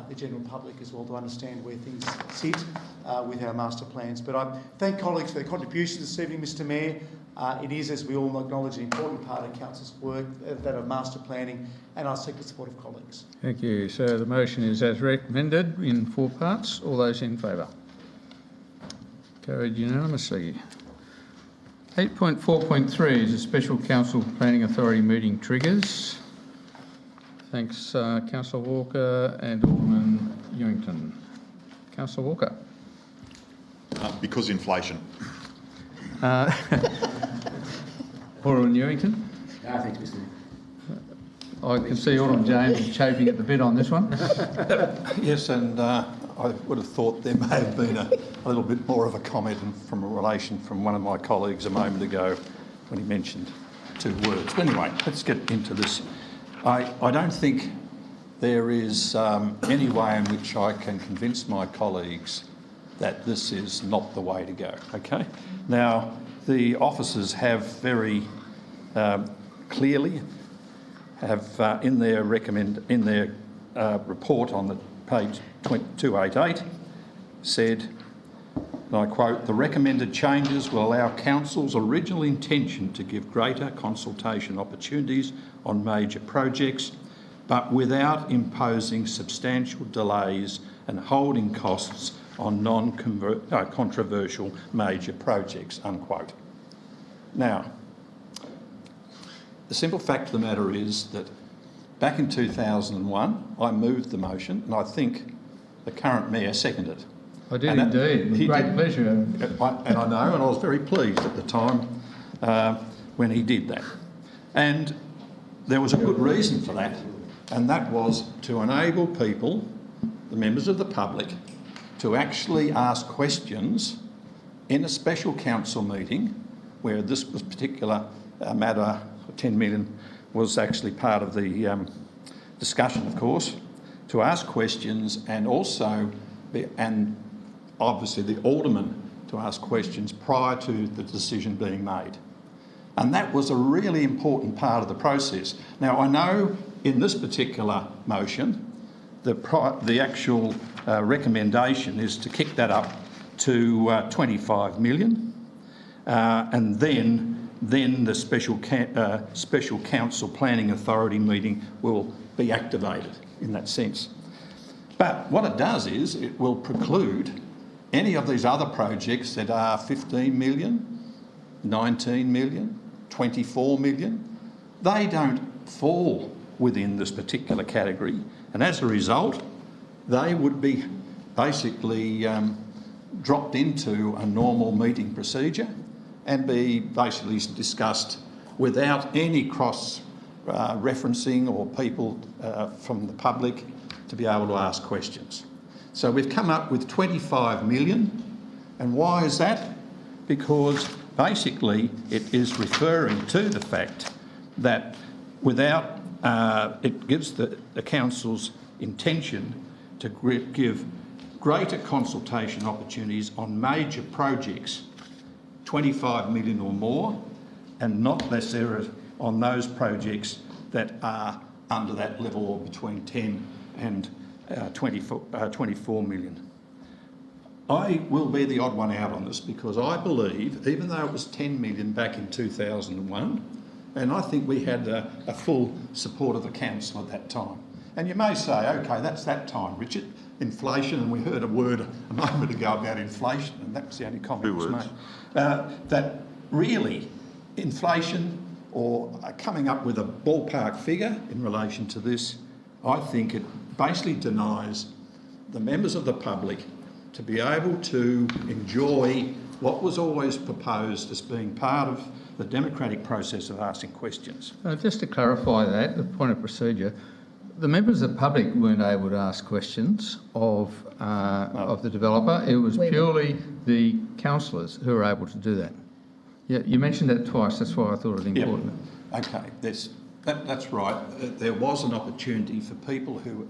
[SPEAKER 3] the general public as well, to understand where things sit with our master plans. But I thank colleagues for their contributions this evening, Mr Mayor. It is, as we all acknowledge, an important part of council's work, that of master planning, and I seek the support of colleagues.
[SPEAKER 2] Thank you. So the motion is as recommended in 4 parts. All those in favour? Carried unanimously. 8.4.3 is a special council planning authority meeting triggers. Thanks, Councillor Walker and Alderman Ewington. Councillor Walker.
[SPEAKER 13] Because inflation.
[SPEAKER 2] Alderman Ewington.
[SPEAKER 12] No, thanks, Mr Mayor.
[SPEAKER 2] I can see Alderman James chafing at the bit on this one.
[SPEAKER 4] Yes, and I would have thought there may have been a little bit more of a comment from a relation from one of my colleagues a moment ago when he mentioned 2 words. But anyway, let's get into this. I don't think there is any way in which I can convince my colleagues that this is not the way to go, okay? Now, the officers have very clearly in their report on the page 288 said, and I quote, "The recommended changes will allow council's original intention to give greater consultation opportunities on major projects, but without imposing substantial delays and holding costs on controversial major projects," unquote. Now, the simple fact of the matter is that back in 2001, I moved the motion, and I think the current mayor seconded it.
[SPEAKER 2] I did indeed, with great pleasure.
[SPEAKER 4] And I know, and I was very pleased at the time when he did that. And there was a good reason for that, and that was to enable people, the members of the public, to actually ask questions in a special council meeting where this was particular matter, 10 million, was actually part of the discussion, of course, to ask questions and also and obviously the alderman to ask questions prior to the decision being made. And that was a really important part of the process. Now, I know in this particular motion, the actual recommendation is to kick that up to 25 million, and then the special council planning authority meeting will be activated in that sense. But what it does is it will preclude any of these other projects that are 15 million, 19 million, 24 million. They don't fall within this particular category, and as a result, they would be basically dropped into a normal meeting procedure and be basically discussed without any cross referencing or people from the public to be able to ask questions. So we've come up with 25 million, and why is that? Because basically it is referring to the fact that without, it gives the council's intention to give greater consultation opportunities on major projects, 25 million or more, and not necessarily on those projects that are under that level or between 10 and 24 million. I will be the odd one out on this because I believe, even though it was 10 million back in 2001, and I think we had a full support of the council at that time. And you may say, okay, that's that time, Richard, inflation, and we heard a word a moment ago about inflation, and that was the only comment that was made. That really, inflation or coming up with a ballpark figure in relation to this, I think it basically denies the members of the public to be able to enjoy what was always proposed as being part of the democratic process of asking questions.
[SPEAKER 2] Just to clarify that, the point of procedure, the members of the public weren't able to ask questions of the developer. It was purely the councillors who were able to do that. Yeah, you mentioned that twice. That's why I thought it important.
[SPEAKER 4] Okay, that's right. There was an opportunity for people who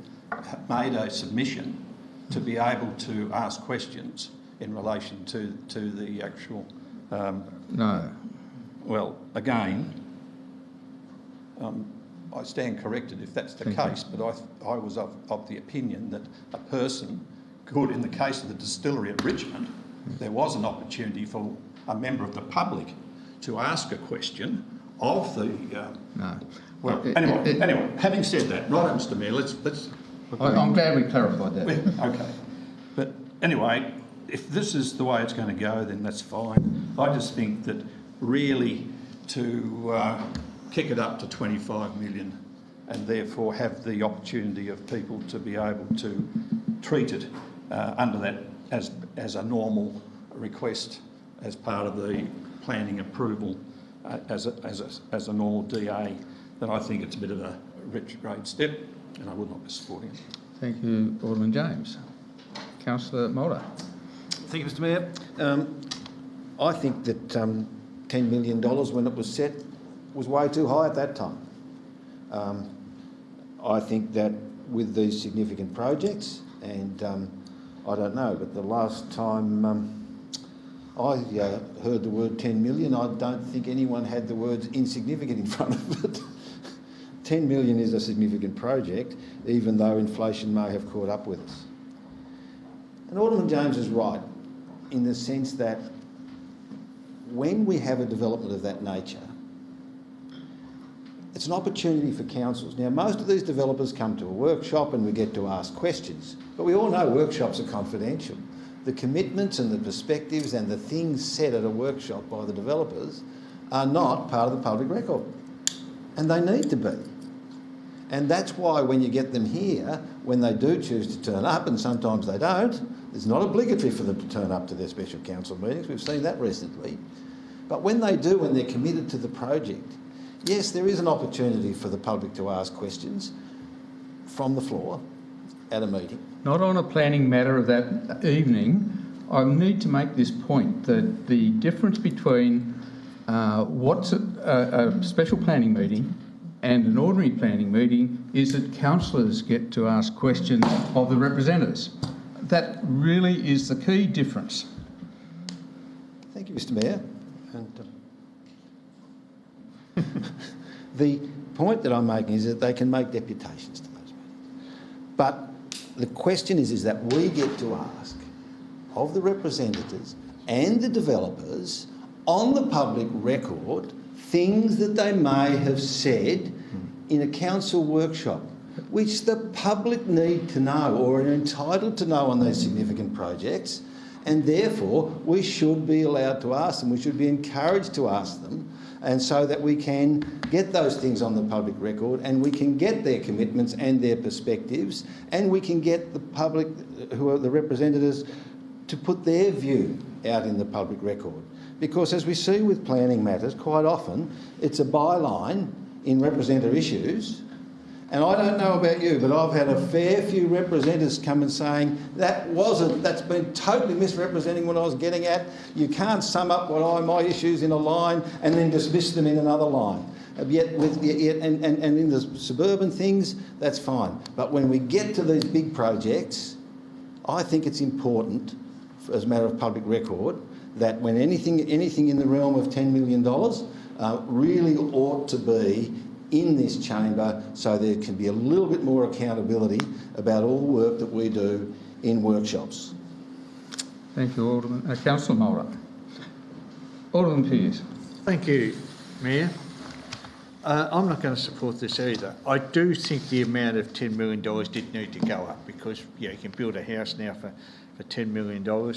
[SPEAKER 4] made a submission to be able to ask questions in relation to the actual...
[SPEAKER 2] No.
[SPEAKER 4] Well, again, I stand corrected if that's the case, but I was of the opinion that a person could, in the case of the distillery at Richmond, there was an opportunity for a member of the public to ask a question of the...
[SPEAKER 2] No.
[SPEAKER 4] Well, anyway, having said that, right, Mr Mayor, let's...
[SPEAKER 2] I'm glad we clarified that.
[SPEAKER 4] Okay. But anyway, if this is the way it's going to go, then that's fine. I just think that really to kick it up to 25 million and therefore have the opportunity of people to be able to treat it under that as a normal request as part of the planning approval as a normal DA, then I think it's a bit of a retrograde step, and I would not be supporting it.
[SPEAKER 2] Thank you, Alderman James. Councillor Mulder.
[SPEAKER 9] Thank you, Mr Mayor. I think that $10 million when it was set was way too high at that time. I think that with these significant projects, and I don't know, but the last time I heard the word 10 million, I don't think anyone had the words insignificant in front of it. 10 million is a significant project, even though inflation may have caught up with us. And Alderman James is right in the sense that when we have a development of that nature, it's an opportunity for councils. Now, most of these developers come to a workshop and we get to ask questions, but we all know workshops are confidential. The commitments and the perspectives and the things said at a workshop by the developers are not part of the public record, and they need to be. And that's why when you get them here, when they do choose to turn up, and sometimes they don't, it's not obligatory for them to turn up to their special council meetings. We've seen that recently. But when they do and they're committed to the project, yes, there is an opportunity for the public to ask questions from the floor at a meeting.
[SPEAKER 2] Not on a planning matter of that evening. I need to make this point that the difference between what's a special planning meeting and an ordinary planning meeting is that councillors get to ask questions of the representatives. that really is the key difference.
[SPEAKER 9] Thank you, Mr Mayor. And the point that I'm making is that they can make deputations to those meetings. But the question is that we get to ask of the representatives and the developers on the public record things that they may have said in a council workshop, which the public need to know or are entitled to know on these significant projects, and therefore we should be allowed to ask them, we should be encouraged to ask them, and so that we can get those things on the public record and we can get their commitments and their perspectives, and we can get the public, who are the representatives, to put their view out in the public record. Because as we see with planning matters, quite often it's a byline in representative issues. And I don't know about you, but I've had a fair few representatives come and saying, that's been totally misrepresenting what I was getting at. You can't sum up what are my issues in a line and then dismiss them in another line. And in the suburban things, that's fine. But when we get to these big projects, I think it's important, as a matter of public record, that when anything in the realm of $10 million really ought to be in this chamber, so there can be a little bit more accountability about all the work that we do in workshops.
[SPEAKER 2] Thank you, Alderman. Councillor Mulder. Alderman Pearce.
[SPEAKER 14] Thank you, Mayor. I'm not going to support this either. I do think the amount of $10 million did need to go up, because you can build a house now for $10 million. Or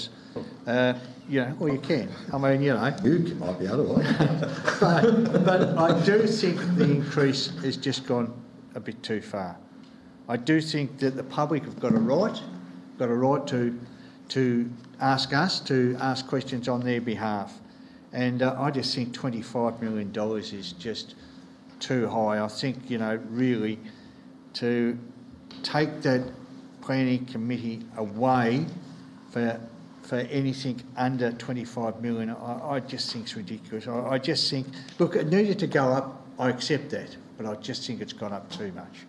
[SPEAKER 14] you can. I mean, You might be able to. But I do think the increase has just gone a bit too far. I do think that the public have got a right to ask us to ask questions on their behalf. And I just think $25 million is just too high. I think, really to take that planning committee away for anything under 25 million, I just think it's ridiculous. I just think, look, it needed to go up, I accept that, but I just think it's gone up too much.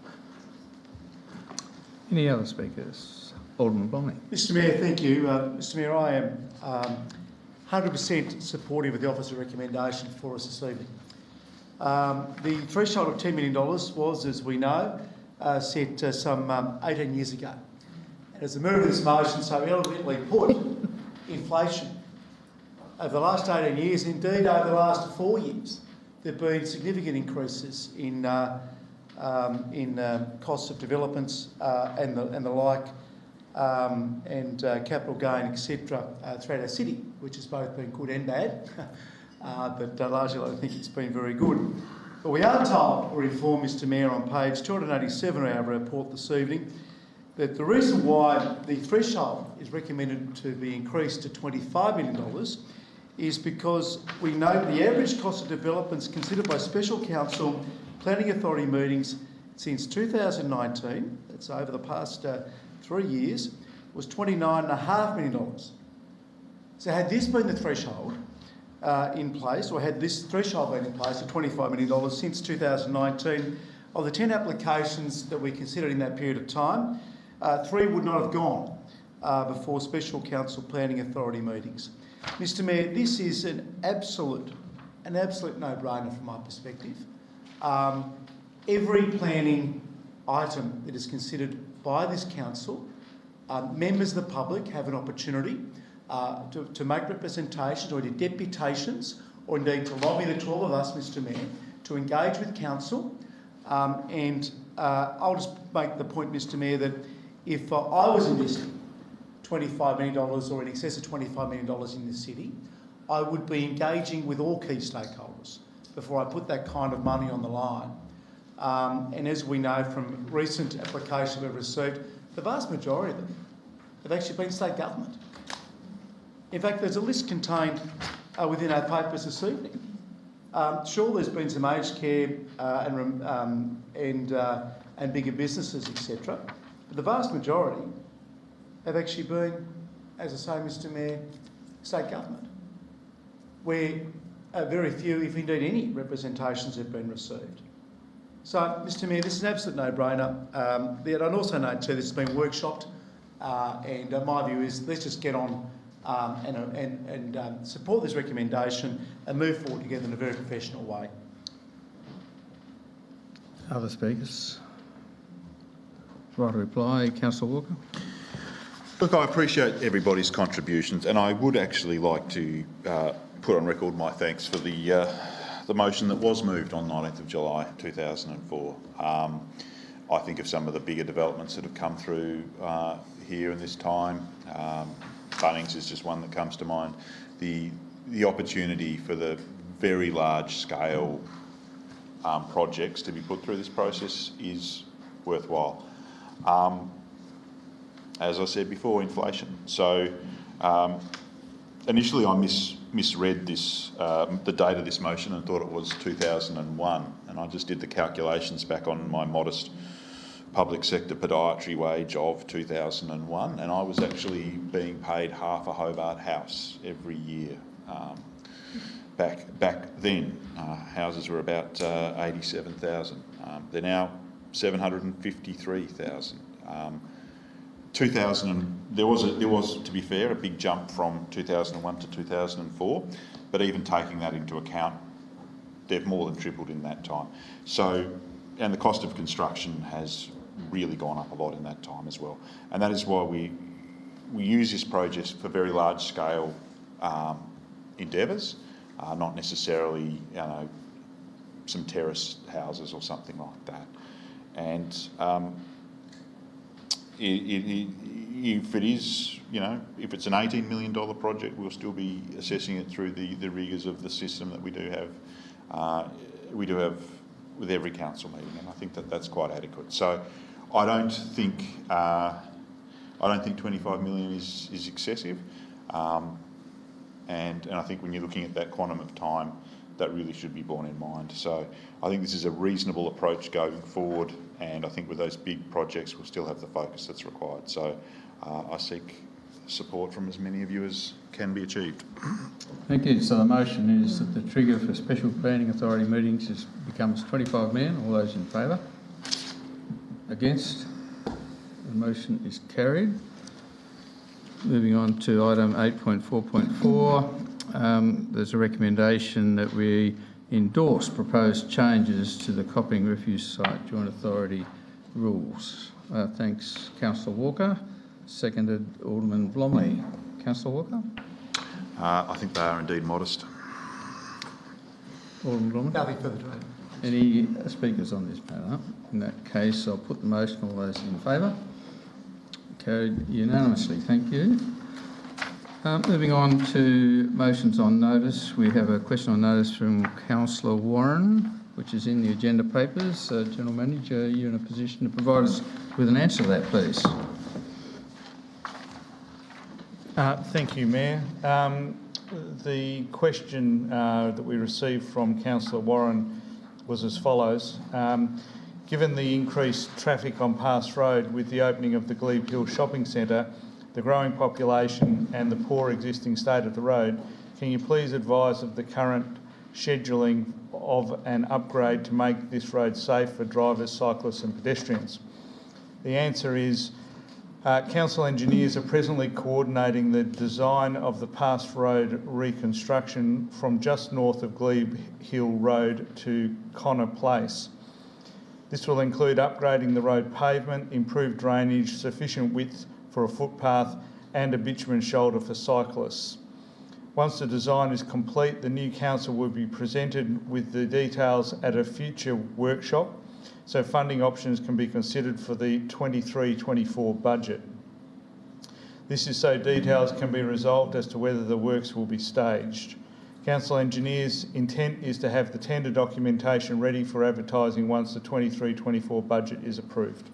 [SPEAKER 2] Any other speakers? Alderman Blomley.
[SPEAKER 3] Mr Mayor, thank you. Mr Mayor, I am 100% supportive of the officer recommendation for us this evening. The threshold of $10 million was, as we know, set some 18 years ago. And as the mover of this motion so eloquently put, inflation. Over the last 18 years, indeed over the last 4 years, there have been significant increases in costs of developments and the like, and capital gain, etc., throughout our city, which has both been good and bad, but largely I think it's been very good. But we are told, or informed, Mr Mayor, on page 287 of our report this evening, that the reason why the threshold is recommended to be increased to $25 million is because we know the average cost of developments considered by Special Council Planning Authority meetings since 2019, that's over the past 3 years, was $29.5 million. So had this been the threshold in place, or had this threshold been in place of $25 million since 2019, of the 10 applications that we considered in that period of time, 3 would not have gone before Special Council Planning Authority meetings. Mr Mayor, this is an absolute no-brainer from my perspective. Every planning item that is considered by this council, members of the public have an opportunity to make representations or deputations, or indeed to lobby the 12 of us, Mr Mayor, to engage with council. And I'll just make the point, Mr Mayor, that if I was investing $25 million or in excess of $25 million in this city, I would be engaging with all key stakeholders before I put that kind of money on the line. And as we know from recent applications we've received, the vast majority of them have actually been state government. In fact, there's a list contained within our papers this evening. Sure, there's been some aged care and bigger businesses, etc., but the vast majority have actually been, as I say, Mr Mayor, state government, where very few, if indeed any, representations have been received. So, Mr Mayor, this is an absolute no-brainer. I'd also note too, this has been workshopped And my view is let's just get on and support this recommendation and move forward together in a very professional way.
[SPEAKER 2] Other speakers? Right to reply, Councillor Walker.
[SPEAKER 13] Look, I appreciate everybody's contributions, and I would actually like to put on record my thanks for the motion that was moved on 19th of July 2004. I think of some of the bigger developments that have come through here in this time. Bunnings is just one that comes to mind. The opportunity for the very large scale projects to be put through this process is worthwhile. As I said before, inflation. So initially I misread this, the date of this motion, and thought it was 2001, and I just did the calculations back on my modest public sector podiatry wage of 2001, and I was actually being paid half a Hobart house every year. Back then, houses were about 87,000. They're now 753,000. 2000, there was, to be fair, a big jump from 2001 to 2004, but even taking that into account, they've more than tripled in that time. So, and the cost of construction has really gone up a lot in that time as well. And that is why we use this project for very large scale endeavours, not necessarily, some terrace houses or something like that. And if it is, if it's an $18 million project, we'll still be assessing it through the rigours of the system that we do have with every council meeting, and I think that that's quite adequate. So I don't think 25 million is excessive, and I think when you're looking at that quantum of time, that really should be borne in mind. So I think this is a reasonable approach going forward, and I think with those big projects we'll still have the focus that's required. So I seek support from as many of you as can be achieved.
[SPEAKER 2] Thank you. So the motion is that the trigger for special planning authority meetings becomes 25 million. All those in favour? Against? The motion is carried. Moving on to item 8.4.4, there's a recommendation that we endorse proposed changes to the Copping Refuse Site Joint Authority rules. Thanks, Councillor Walker. Seconded, Alderman Blomley. Councillor Walker?
[SPEAKER 13] I think they are indeed modest.
[SPEAKER 2] Alderman Blomley?
[SPEAKER 3] Nothing further to add.
[SPEAKER 2] Any speakers on this matter? In that case, I'll put the motion. All those in favour? Carried unanimously. Thank you. Moving on to motions on notice. We have a question on notice from Councillor Warren, which is in the agenda papers. General Manager, are you in a position to provide us with an answer to that, please?
[SPEAKER 16] Thank you, Mayor. The question that we received from Councillor Warren was as follows. Given the increased traffic on Pass Road with the opening of the Glebe Hill Shopping Centre, the growing population and the poor existing state of the road, can you please advise of the current scheduling of an upgrade to make this road safe for drivers, cyclists and pedestrians? The answer is Council engineers are presently coordinating the design of the Pass Road reconstruction from just north of Glebe Hill Road to Connor Place. This will include upgrading the road pavement, improved drainage, sufficient width for a footpath and a bitumen shoulder for cyclists. Once the design is complete, the new council will be presented with the details at a future workshop, so funding options can be considered for the 23-24 budget. This is so details can be resolved as to whether the works will be staged. Council engineers' intent is to have the tender documentation ready for advertising once the 23-24 budget is approved.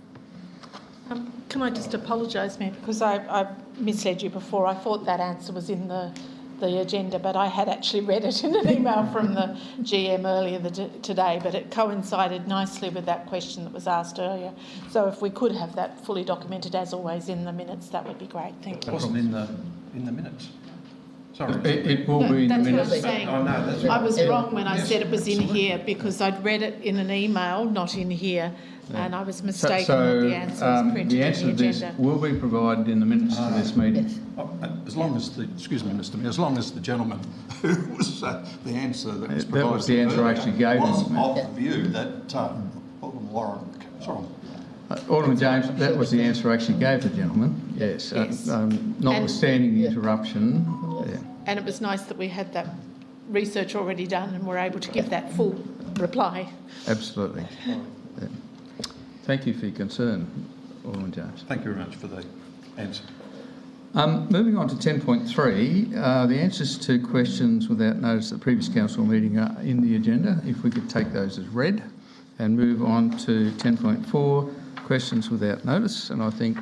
[SPEAKER 8] Can I just apologise, Mayor, because I misled you before. I thought that answer was in the agenda, but I had actually read it in an email from the GM earlier today, but it coincided nicely with that question that was asked earlier. So if we could have that fully documented, as always, in the minutes, that would be great. Thank you.
[SPEAKER 4] It wasn't in the minutes. Sorry.
[SPEAKER 2] It will be in the
[SPEAKER 8] That's what
[SPEAKER 2] minutes.
[SPEAKER 8] I'm saying.
[SPEAKER 4] Oh, no, that's
[SPEAKER 8] I was
[SPEAKER 2] right.
[SPEAKER 8] wrong when I
[SPEAKER 4] Yes,
[SPEAKER 8] said it was in
[SPEAKER 4] absolutely.
[SPEAKER 8] here because I'd read it in an email, not in here, and I was
[SPEAKER 2] So,
[SPEAKER 8] mistaken that the answer was printed
[SPEAKER 2] the answer
[SPEAKER 8] in
[SPEAKER 2] to
[SPEAKER 8] the
[SPEAKER 2] this
[SPEAKER 8] agenda.
[SPEAKER 2] will be provided in the minutes to this meeting.
[SPEAKER 4] As long as the, excuse me, Mr Mayor, as long as the gentleman who was the answer that was
[SPEAKER 2] That
[SPEAKER 4] provided
[SPEAKER 2] was the answer I
[SPEAKER 4] earlier
[SPEAKER 2] actually gave,
[SPEAKER 4] was
[SPEAKER 2] Mr Mayor.
[SPEAKER 4] of the view that Alderman Warren, sorry.
[SPEAKER 2] Alderman James, that was the answer I actually gave the gentleman, yes.
[SPEAKER 8] Yes.
[SPEAKER 2] Notwithstanding the interruption. Yeah.
[SPEAKER 8] And it was nice that we had that research already done and were able to give that full reply.
[SPEAKER 2] Absolutely. Yeah. Thank you for your concern, Alderman James.
[SPEAKER 4] Thank you very much for the answer.
[SPEAKER 2] Moving on to 10.3, the answers to questions without notice at the previous council meeting are in the agenda. If we could take those as read and move on to 10.4, questions without notice. And I think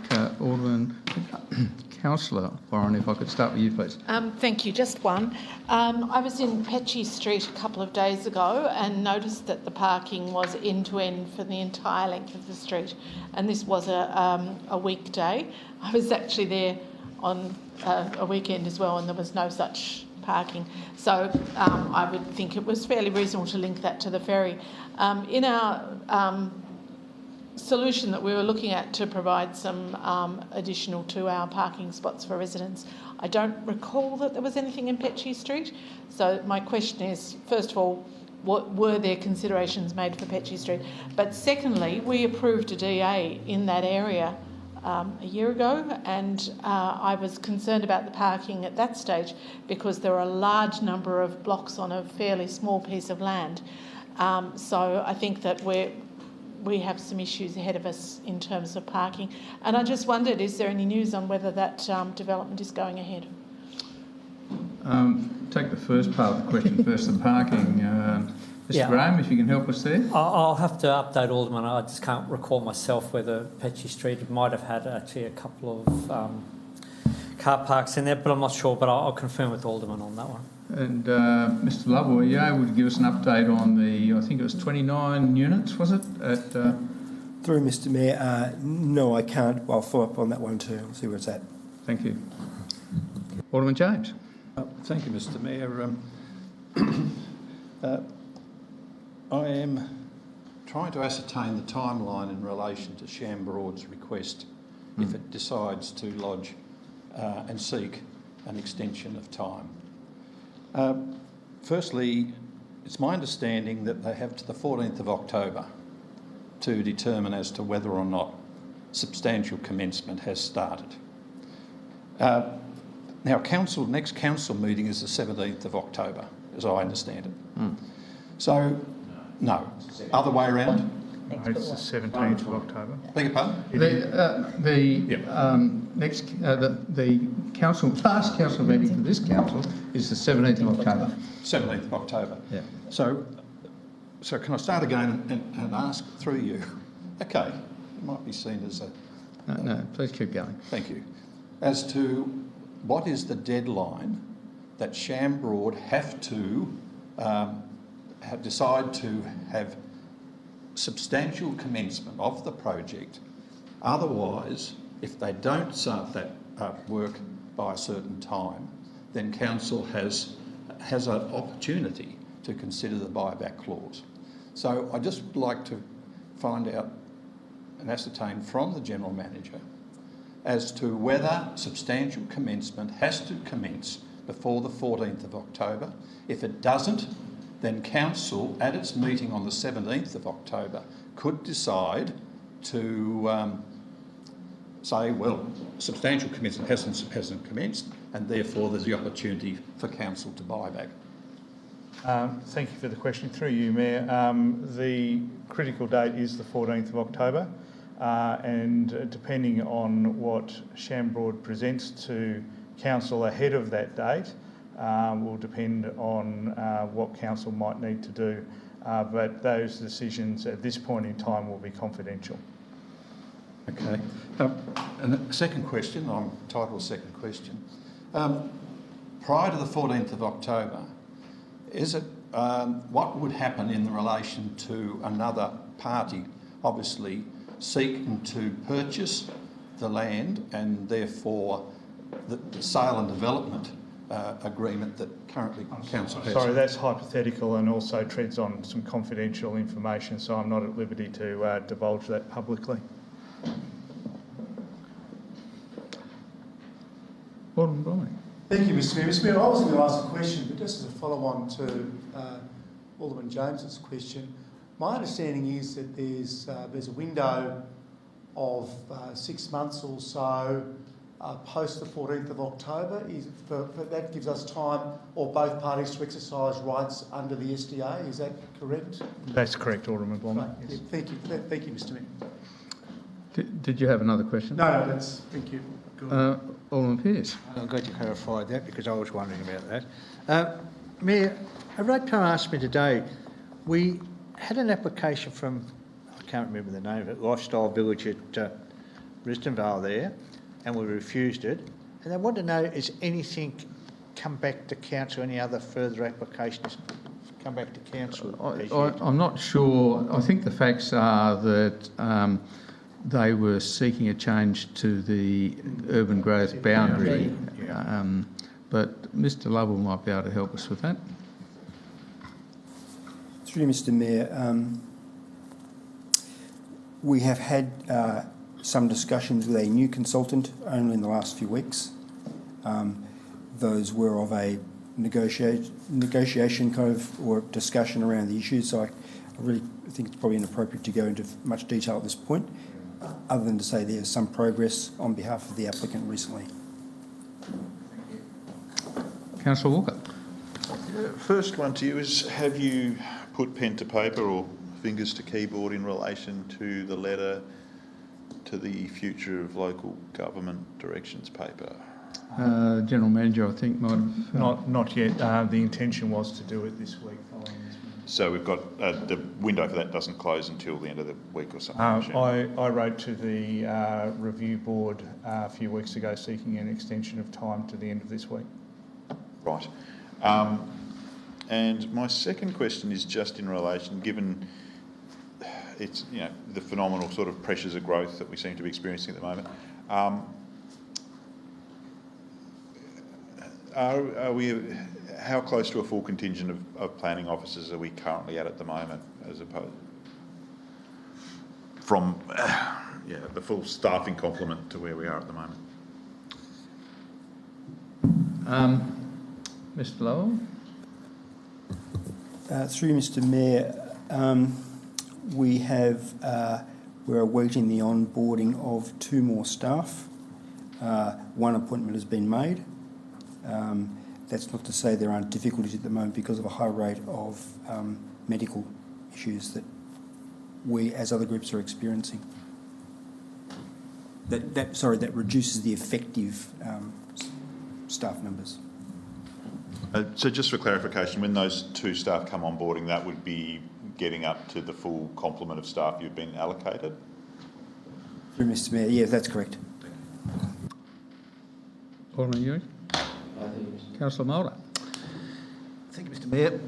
[SPEAKER 2] Councillor Warren, if I could start with you, please.
[SPEAKER 8] Thank you. Just one. I was in Petchy Street a couple of days ago and noticed that the parking was end-to-end for the entire length of the street, and this was a weekday. I was actually there on a weekend as well, and there was no such parking. So I would think it was fairly reasonable to link that to the ferry. In our solution that we were looking at to provide some additional 2-hour parking spots for residents, I don't recall that there was anything in Petchy Street. So my question is, first of all, what were there considerations made for Petchy Street? But secondly, we approved a DA in that area a year ago, and I was concerned about the parking at that stage because there were a large number of blocks on a fairly small piece of land. So I think that we have some issues ahead of us in terms of parking. And I just wondered, is there any news on whether that development is going ahead?
[SPEAKER 2] Take the first part of the question first, the parking. Mr Graham, if you can help us there.
[SPEAKER 5] I'll have to update Alderman. I just can't recall myself whether Petchy Street might have had actually a couple of car parks in there, but I'm not sure. But I'll confirm with Alderman on that one.
[SPEAKER 2] And Mr Lovell, are you able to give us an update on the, I think it was 29 units, was it?
[SPEAKER 7] Through Mr Mayor, no, I can't. I'll follow up on that one too. I'll see where it's at.
[SPEAKER 2] Thank you. Alderman James.
[SPEAKER 4] Thank you, Mr Mayor. I am trying to ascertain the timeline in relation to Shambroad's request if it decides to lodge and seek an extension of time. Firstly, it's my understanding that they have to the 14th of October to determine as to whether or not substantial commencement has started. Now, next council meeting is the 17th of October, as I understand it. So, no. Other way around?
[SPEAKER 16] It's the 17th of October.
[SPEAKER 4] Beg your pardon?
[SPEAKER 2] The council, last council meeting for this council is the 17th of October.
[SPEAKER 4] 17th of October.
[SPEAKER 2] Yeah.
[SPEAKER 4] So can I start again and ask through you? Okay, it might be seen as a...
[SPEAKER 2] No, please keep going.
[SPEAKER 4] Thank you. As to what is the deadline that Shambroad have to decide to have substantial commencement of the project. Otherwise, if they don't start that work by a certain time, then council has an opportunity to consider the buyback clause. So I'd just like to find out and ascertain from the General Manager as to whether substantial commencement has to commence before the 14th of October. If it doesn't, then council, at its meeting on the 17th of October, could decide to say, well, substantial commencement hasn't commenced, and therefore there's the opportunity for council to buy back.
[SPEAKER 16] Thank you for the question. Through you, Mayor. The critical date is the 14th of October, and depending on what Shambroad presents to council ahead of that date, will depend on what council might need to do, but those decisions at this point in time will be confidential.
[SPEAKER 4] Okay. And the second question, I'm entitled second question. Prior to the 14th of October, is it what would happen in relation to another party, obviously seeking to purchase the land and therefore the sale and development agreement that currently council has?
[SPEAKER 16] Sorry, that's hypothetical and also treads on some confidential information, so I'm not at liberty to divulge that publicly.
[SPEAKER 2] Alderman Bromley.
[SPEAKER 3] Thank you, Mr Mayor. Mr Mayor, I was going to ask a question, but just as a follow-on to Alderman James's question, my understanding is that there's a window of 6 months or so post the 14th of October. That gives us time, or both parties, to exercise rights under the SDA. Is that correct?
[SPEAKER 16] That's correct, Alderman Bromley.
[SPEAKER 3] Right.
[SPEAKER 16] Yes.
[SPEAKER 3] Yeah, thank you, Mr Mayor.
[SPEAKER 2] Did you have another question?
[SPEAKER 3] No, that's thank you.
[SPEAKER 2] Alderman Pearce.
[SPEAKER 14] I'm glad you clarified that because I was wondering about that. Mayor, a ratepayer asked me today, we had an application from, I can't remember the name of it, Lifestyle Village at Risdonvale there, and we refused it. And they want to know, has anything come back to council, any other further applications come back to council?
[SPEAKER 2] I'm not sure. I think the facts are that they were seeking a change to the urban growth boundary, but Mr Lovell might be able to help us with that.
[SPEAKER 7] Through you, Mr Mayor, we have had some discussions with a new consultant only in the last few weeks. Those were of a negotiation kind of or discussion around the issues, so I really think it's probably inappropriate to go into much detail at this point, other than to say there's some progress on behalf of the applicant recently.
[SPEAKER 2] Councillor Walker.
[SPEAKER 13] First one to you is, have you put pen to paper or fingers to keyboard in relation to the letter to the Future of Local Government Directions paper?
[SPEAKER 2] General Manager, I think, might have...
[SPEAKER 16] Not yet. The intention was to do it this week following this meeting.
[SPEAKER 13] So we've got the window for that doesn't close until the end of the week or something.
[SPEAKER 16] I wrote to the review board a few weeks ago seeking an extension of time to the end of this week.
[SPEAKER 13] Right. And my second question is just in relation, given it's the phenomenal sort of pressures of growth that we seem to be experiencing at the moment. Are we? How close to a full contingent of planning officers are we currently at the moment, as opposed from the full staffing complement to where we are at the moment?
[SPEAKER 2] Mr Lowell.
[SPEAKER 7] Through Mr Mayor, we're awaiting the onboarding of 2 more staff. One appointment has been made. That's not to say there aren't difficulties at the moment because of a high rate of medical issues that we, as other groups, are experiencing. That reduces the effective staff numbers.
[SPEAKER 13] So just for clarification, when those 2 staff come on boarding, that would be getting up to the full complement of staff you've been allocated?
[SPEAKER 7] Through Mr Mayor, yeah, that's correct.
[SPEAKER 2] Alderman Ewing. Councillor Mulder.
[SPEAKER 9] Thank you, Mr Mayor.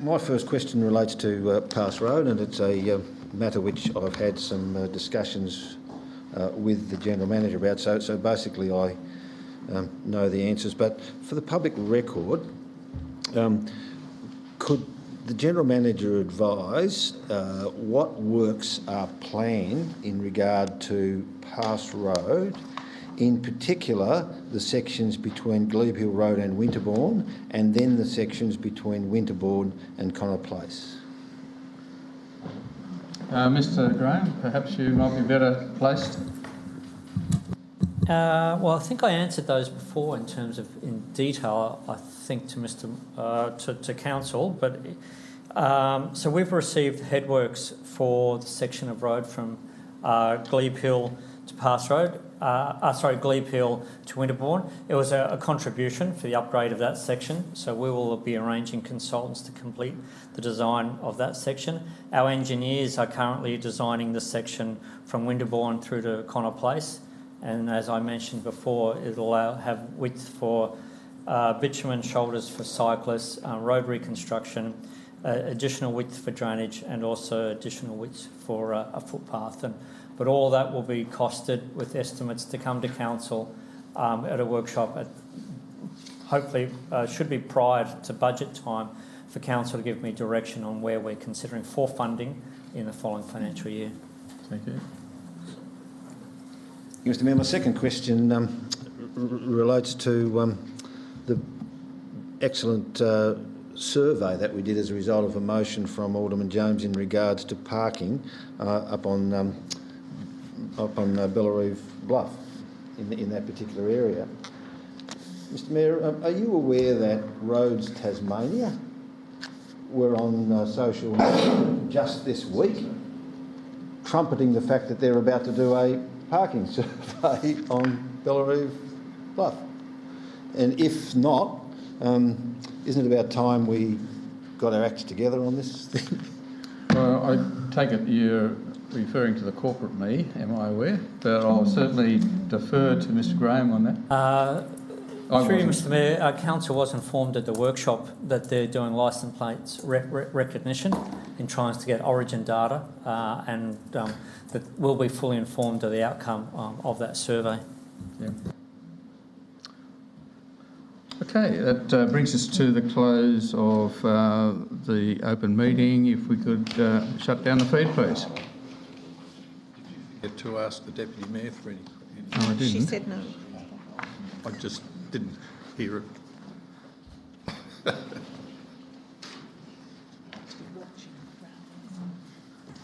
[SPEAKER 9] My first question relates to Pass Road, and it's a matter which I've had some discussions with the General Manager about, so basically I know the answers, but for the public record, could the General Manager advise what works are planned in regard to Pass Road, in particular the sections between Glebe Hill Road and Winterbourne, and then the sections between Winterbourne and Connor Place?
[SPEAKER 2] Mr Graham, perhaps you might be better placed.
[SPEAKER 5] Well, I think I answered those before in terms of in detail. I think to to council, but so we've received headworks for the section of road from Glebe Hill to Pass Road. Glebe Hill to Winterbourne. It was a contribution for the upgrade of that section, so we will be arranging consultants to complete the design of that section. Our engineers are currently designing the section from Winterbourne through to Connor Place, and as I mentioned before, it'll have width for bitumen shoulders for cyclists, road reconstruction, additional width for drainage, and also additional width for a footpath. But all that will be costed with estimates to come to council at a workshop hopefully should be prior to budget time for council to give me direction on where we're considering for funding in the following financial year.
[SPEAKER 2] Thank you.
[SPEAKER 9] Mr Mayor, my second question relates to the excellent survey that we did as a result of a motion from Alderman Jones in regards to parking up on Bellareve Bluff in that particular area. Mr Mayor, are you aware that Roads Tasmania were on social just this week trumpeting the fact that they're about to do a parking survey on Bellareve Bluff? And if not, isn't it about time we got our acts together on this thing?
[SPEAKER 2] Well, I take it you're referring to the corporate me, am I aware? But I'll certainly defer to Mr Graham on that.
[SPEAKER 5] Through you, Mr Mayor, Council was informed at the workshop that they're doing licence plates recognition in trying to get origin data and that we'll be fully informed of the outcome of that survey.
[SPEAKER 2] Yeah. Okay, that brings us to the close of the open meeting. If we could shut down the feed, please.
[SPEAKER 4] Did you forget to ask the Deputy Mayor for any?
[SPEAKER 2] No, I didn't.
[SPEAKER 8] She said no.
[SPEAKER 4] I just didn't hear it.